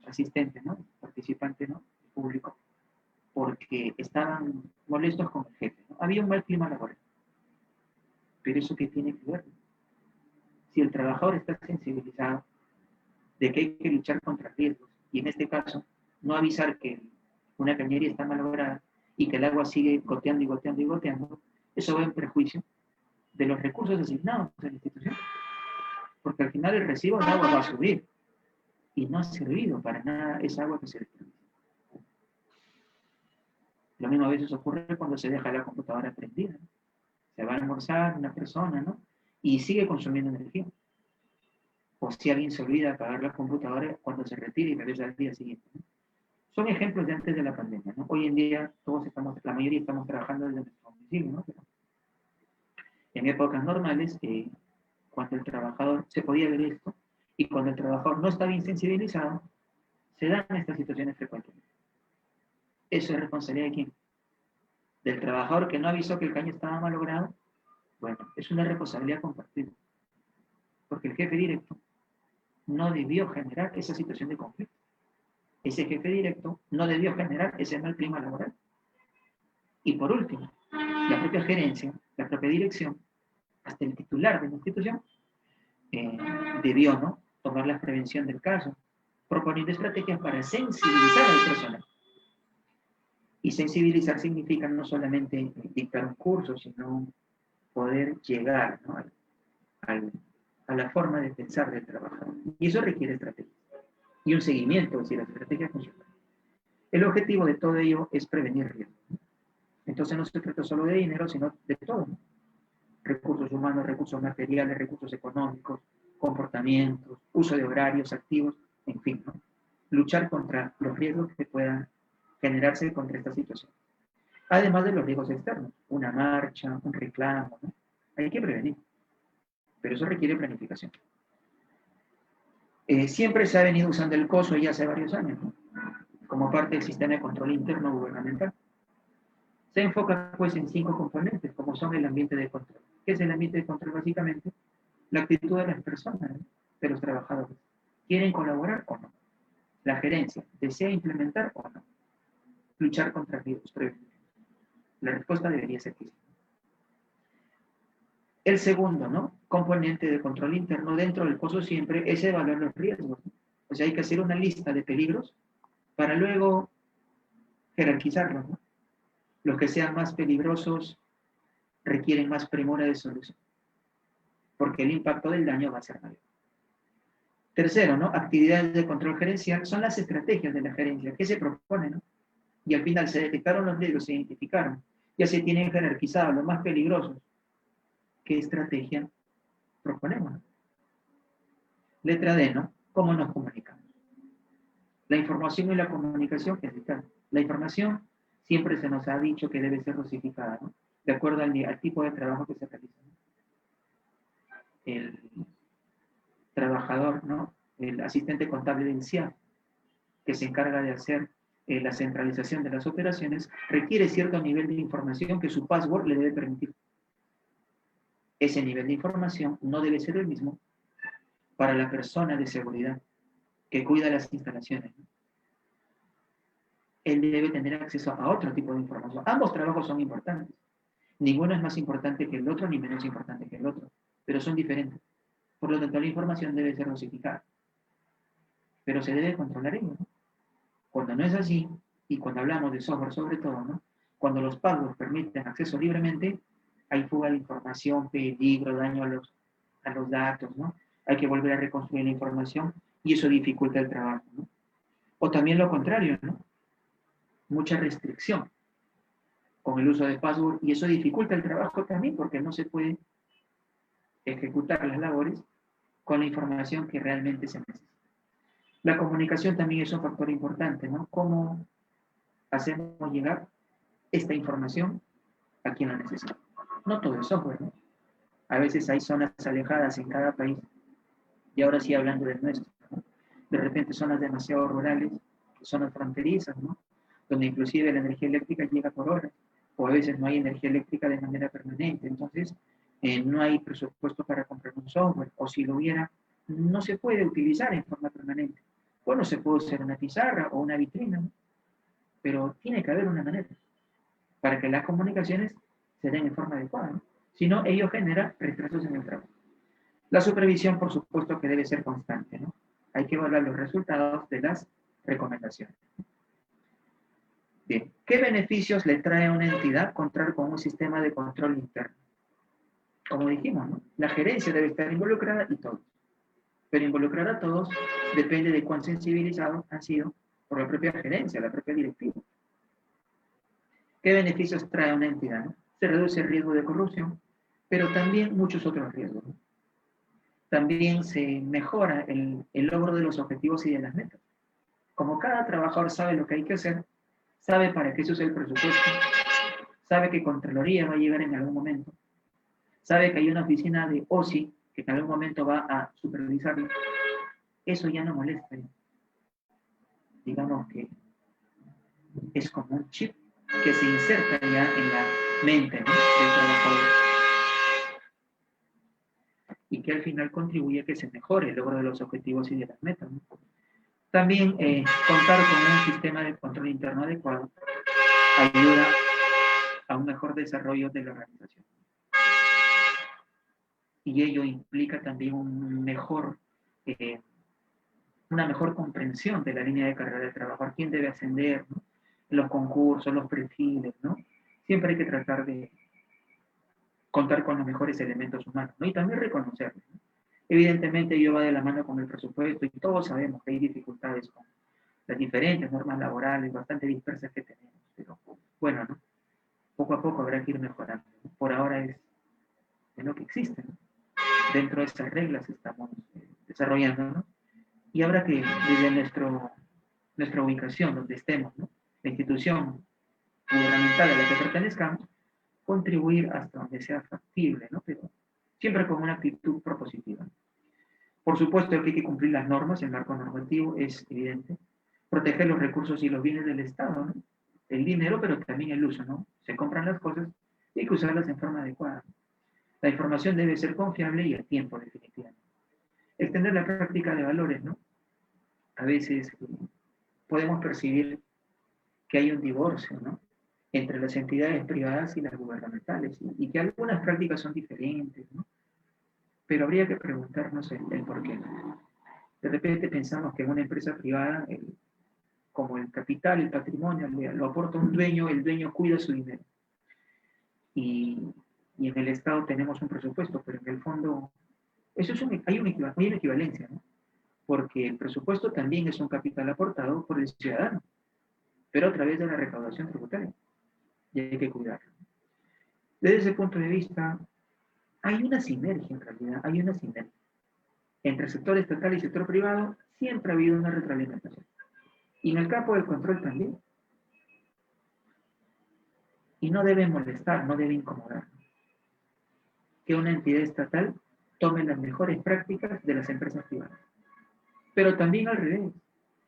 asistente, ¿no?, el participante, ¿no?, el público, porque estaban molestos con el jefe, ¿no? Había un mal clima laboral. Pero ¿eso qué tiene que ver? Si el trabajador está sensibilizado de que hay que luchar contra riesgos, y en este caso, no avisar que una cañería está malograda y que el agua sigue goteando y goteando y goteando, eso va en perjuicio de los recursos asignados a la institución. Porque al final el recibo de agua va a subir y no ha servido para nada esa agua que se desperdicia. Lo mismo a veces ocurre cuando se deja la computadora prendida, ¿no? Se va a almorzar una persona, ¿no?, y sigue consumiendo energía. O si alguien se olvida de apagar la computadora cuando se retira y regresa al día siguiente, ¿no? Son ejemplos de antes de la pandemia, ¿no? Hoy en día la mayoría estamos trabajando desde nuestro domicilio, ¿no? Pero en épocas normales, cuando el trabajador se podía ver esto, y cuando el trabajador no está bien sensibilizado, se dan estas situaciones frecuentemente. ¿Eso es responsabilidad de quién? ¿Del trabajador que no avisó que el caño estaba malogrado? Bueno, es una responsabilidad compartida. Porque el jefe directo no debió generar esa situación de conflicto. Ese jefe directo no debió generar ese mal clima laboral. Y por último, la propia gerencia, la propia dirección, hasta el titular de la institución, debió, ¿no?, tomar la prevención del caso, proponiendo estrategias para sensibilizar al personal. Y sensibilizar significa no solamente dictar un curso, sino poder llegar, ¿no?, a la forma de pensar del trabajador. Y eso requiere estrategia. Y un seguimiento, si la estrategia funciona. El objetivo de todo ello es prevenir riesgos. Entonces no se trata solo de dinero, sino de todo, ¿no? Recursos humanos, recursos materiales, recursos económicos, comportamientos, uso de horarios activos, en fin, ¿no?, luchar contra los riesgos que puedan generarse contra esta situación. Además de los riesgos externos, una marcha, un reclamo, ¿no? Hay que prevenir, pero eso requiere planificación. Siempre se ha venido usando el COSO ya hace varios años, ¿no?, como parte del sistema de control interno gubernamental. Se enfoca pues en 5 componentes, como son el ambiente de control. ¿Qué es el ambiente de control? Básicamente, la actitud de las personas, ¿no?, de los trabajadores. ¿Quieren colaborar o no? La gerencia, ¿desea implementar o no? Luchar contra riesgos preventivos. La respuesta debería ser que sí. El segundo, ¿no?, componente de control interno dentro del COSO siempre es evaluar los riesgos, ¿no? O sea, hay que hacer una lista de peligros para luego jerarquizarlos, ¿no? Los que sean más peligrosos requieren más premura de solución, porque el impacto del daño va a ser mayor. Tercero, ¿no?, actividades de control gerencial son las estrategias de la gerencia. ¿Qué se propone, no? Y al final se detectaron los riesgos, se identificaron, ya se tienen jerarquizados los más peligrosos. ¿Qué estrategia proponemos? Letra D, ¿no? ¿Cómo nos comunicamos? La información y la comunicación es vital. La información siempre se nos ha dicho que debe ser dosificada, ¿no?, de acuerdo al tipo de trabajo que se realiza, ¿no? El trabajador, ¿no?, el asistente contable del CIAP, que se encarga de hacer la centralización de las operaciones, requiere cierto nivel de información que su password le debe permitir. Ese nivel de información no debe ser el mismo para la persona de seguridad que cuida las instalaciones, ¿no? Él debe tener acceso a otro tipo de información. Ambos trabajos son importantes. Ninguno es más importante que el otro, ni menos importante que el otro, pero son diferentes. Por lo tanto, la información debe ser dosificada. Pero se debe controlar ello, ¿no? Cuando no es así, y cuando hablamos de software sobre todo, ¿no?, cuando los passwords permiten acceso libremente, hay fuga de información, peligro, daño a los datos, ¿no? Hay que volver a reconstruir la información y eso dificulta el trabajo, ¿no? O también lo contrario, ¿no?, mucha restricción con el uso de password y eso dificulta el trabajo también porque no se puede ejecutar las labores con la información que realmente se necesita. La comunicación también es un factor importante, ¿no? ¿Cómo hacemos llegar esta información a quien la necesita? No todo es software, ¿no? A veces hay zonas alejadas en cada país, y ahora sí hablando del nuestro, ¿no? De repente zonas demasiado rurales, zonas fronterizas, ¿no? Donde inclusive la energía eléctrica llega por horas, o a veces no hay energía eléctrica de manera permanente, entonces no hay presupuesto para comprar un software, o si lo hubiera, no se puede utilizar en forma permanente. Bueno, se puede usar una pizarra o una vitrina, ¿no? Pero tiene que haber una manera para que las comunicaciones se den en forma adecuada, ¿no? Si no, ello genera retrasos en el trabajo. La supervisión, por supuesto, que debe ser constante, ¿no? Hay que evaluar los resultados de las recomendaciones. Bien, ¿qué beneficios le trae a una entidad contar con un sistema de control interno? Como dijimos, ¿no? La gerencia debe estar involucrada y todos. Pero involucrar a todos depende de cuán sensibilizados han sido por la propia gerencia, la propia directiva. ¿Qué beneficios trae a una entidad, ¿no? Se reduce el riesgo de corrupción, pero también muchos otros riesgos, ¿no? También se mejora el logro de los objetivos y de las metas. Como cada trabajador sabe lo que hay que hacer, sabe para qué se usa el presupuesto, sabe que Contraloría va a llegar en algún momento, sabe que hay una oficina de OSI que en algún momento va a supervisarlo, eso ya no molesta. Digamos que es como un chip que se inserta ya en la mente, ¿no?, del trabajador, y que al final contribuye a que se mejore el logro de los objetivos y de las metas, ¿no? También contar con un sistema de control interno adecuado ayuda a un mejor desarrollo de la organización. Y ello implica también una mejor comprensión de la línea de carrera del trabajador, quién debe ascender, ¿no?, los concursos, los perfiles, ¿no? Siempre hay que tratar de contar con los mejores elementos humanos, ¿no? Y también reconocerlos, ¿no? Evidentemente ello va de la mano con el presupuesto y todos sabemos que hay dificultades con las diferentes normas laborales bastante dispersas que tenemos, pero bueno, ¿no? Poco a poco habrá que ir mejorando, ¿no? Por ahora es lo que existe, ¿no? Dentro de estas reglas estamos desarrollando, ¿no? Y habrá que, desde nuestra ubicación, donde estemos, ¿no?, la institución gubernamental a la que pertenezcamos, contribuir hasta donde sea factible, ¿no? Pero siempre con una actitud propositiva. Por supuesto que hay que cumplir las normas, el marco normativo es evidente, proteger los recursos y los bienes del Estado, ¿no? El dinero, pero también el uso, ¿no? Se compran las cosas y hay que usarlas en forma adecuada. La información debe ser confiable y a tiempo, definitivamente. Extender la práctica de valores, ¿no? A veces podemos percibir que hay un divorcio, ¿no?, entre las entidades privadas y las gubernamentales, y que algunas prácticas son diferentes, ¿no? Pero habría que preguntarnos el por qué. De repente pensamos que en una empresa privada, como el capital, el patrimonio, lo aporta un dueño, el dueño cuida su dinero. Y en el Estado tenemos un presupuesto, pero en el fondo hay una equivalencia, ¿no? Porque el presupuesto también es un capital aportado por el ciudadano, pero a través de la recaudación tributaria, y hay que cuidarlo. Desde ese punto de vista, hay una sinergia en realidad, hay una sinergia. Entre el sector estatal y el sector privado siempre ha habido una retroalimentación. Y en el campo del control también. Y no debe molestar, no debe incomodar que una entidad estatal tome las mejores prácticas de las empresas privadas. Pero también al revés,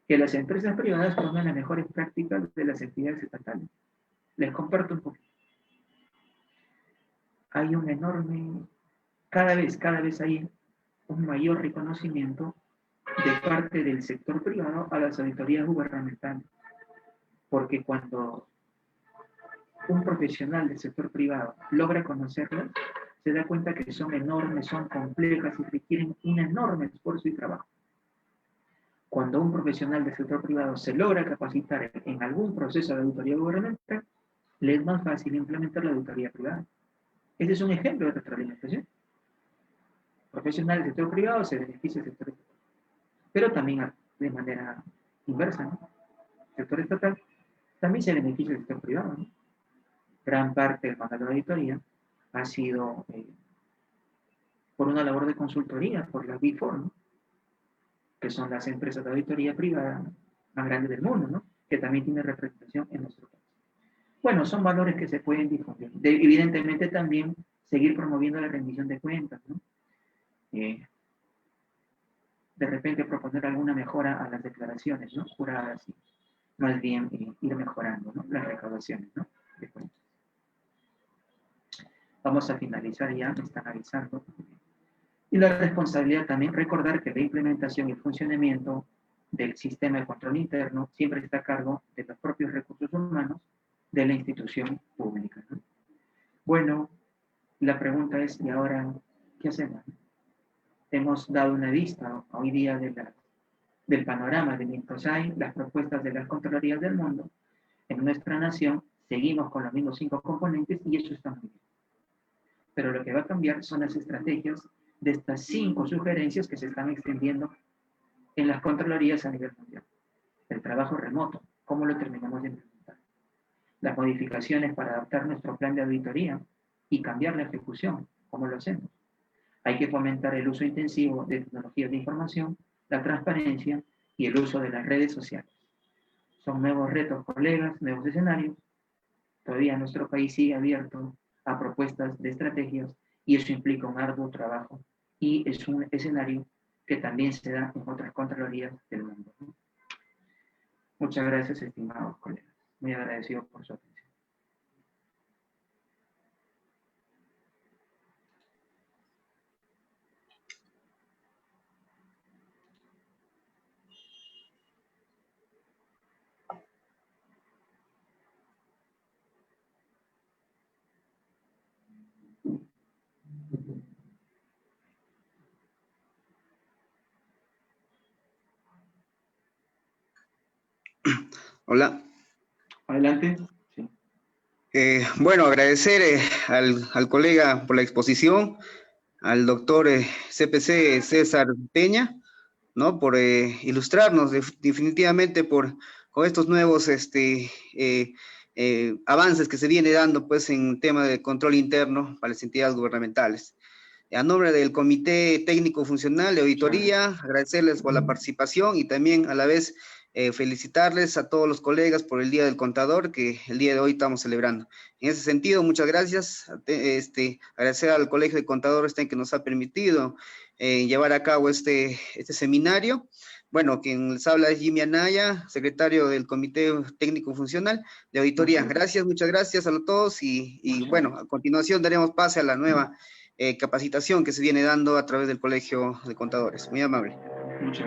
que las empresas privadas tomen las mejores prácticas de las entidades estatales. Les comparto un poquito. Hay un enorme, cada vez hay un mayor reconocimiento de parte del sector privado a las auditorías gubernamentales. Porque cuando un profesional del sector privado logra conocerlas, se da cuenta que son enormes, son complejas y requieren un enorme esfuerzo y trabajo. Cuando un profesional del sector privado se logra capacitar en algún proceso de auditoría gubernamental, le es más fácil implementar la auditoría privada. Ese es un ejemplo de retroalimentación. Profesional del sector privado se beneficia del sector estatal, pero también de manera inversa, ¿no? El sector estatal también se beneficia del sector privado, ¿no? Gran parte del manual de auditoría ha sido por una labor de consultoría, por la Big Four, ¿no? Que son las empresas de auditoría privada más grandes del mundo, ¿no? Que también tiene representación en nuestro país. Bueno, son valores que se pueden difundir. Evidentemente también seguir promoviendo la rendición de cuentas, ¿no? De repente proponer alguna mejora a las declaraciones, ¿no? Juradas, y más bien ir mejorando, ¿no? Las recaudaciones, ¿no? De cuentas. Vamos a finalizar ya, me están avisando. Y la responsabilidad también, recordar que la implementación y el funcionamiento del sistema de control interno siempre está a cargo de los propios recursos humanos de la institución pública, ¿no? Bueno, la pregunta es, ¿y ahora qué hacemos? Hemos dado una vista hoy día del panorama del INPROSAI, las propuestas de las Contralorías del mundo. En nuestra nación seguimos con los mismos 5 componentes y eso está muy bien. Pero lo que va a cambiar son las estrategias de estas 5 sugerencias que se están extendiendo en las Contralorías a nivel mundial. El trabajo remoto, ¿cómo lo terminamos de implementar? Las modificaciones para adaptar nuestro plan de auditoría y cambiar la ejecución, ¿cómo lo hacemos? Hay que fomentar el uso intensivo de tecnologías de información, la transparencia y el uso de las redes sociales. Son nuevos retos, colegas, nuevos escenarios. Todavía nuestro país sigue abierto a propuestas de estrategias y eso implica un arduo trabajo y es un escenario que también se da en otras contralorías del mundo. Muchas gracias, estimados colegas. Muy agradecido por su atención. Hola. Adelante. Sí. Bueno, agradecer al colega por la exposición, al doctor CPC César Peña, ¿no? Por ilustrarnos definitivamente con estos nuevos avances que se viene dando pues en tema de control interno para las entidades gubernamentales. A nombre del Comité Técnico Funcional de Auditoría, agradecerles por la participación y también a la vez felicitarles a todos los colegas por el Día del Contador que el día de hoy estamos celebrando. En ese sentido, muchas gracias. Agradecer al Colegio de Contadores que nos ha permitido llevar a cabo este seminario. Bueno, quien les habla es Jimmy Anaya, secretario del Comité Técnico Funcional de Auditoría. Gracias, muchas gracias a todos y bueno, a continuación daremos pase a la nueva capacitación que se viene dando a través del Colegio de Contadores. Muy amable. Muchas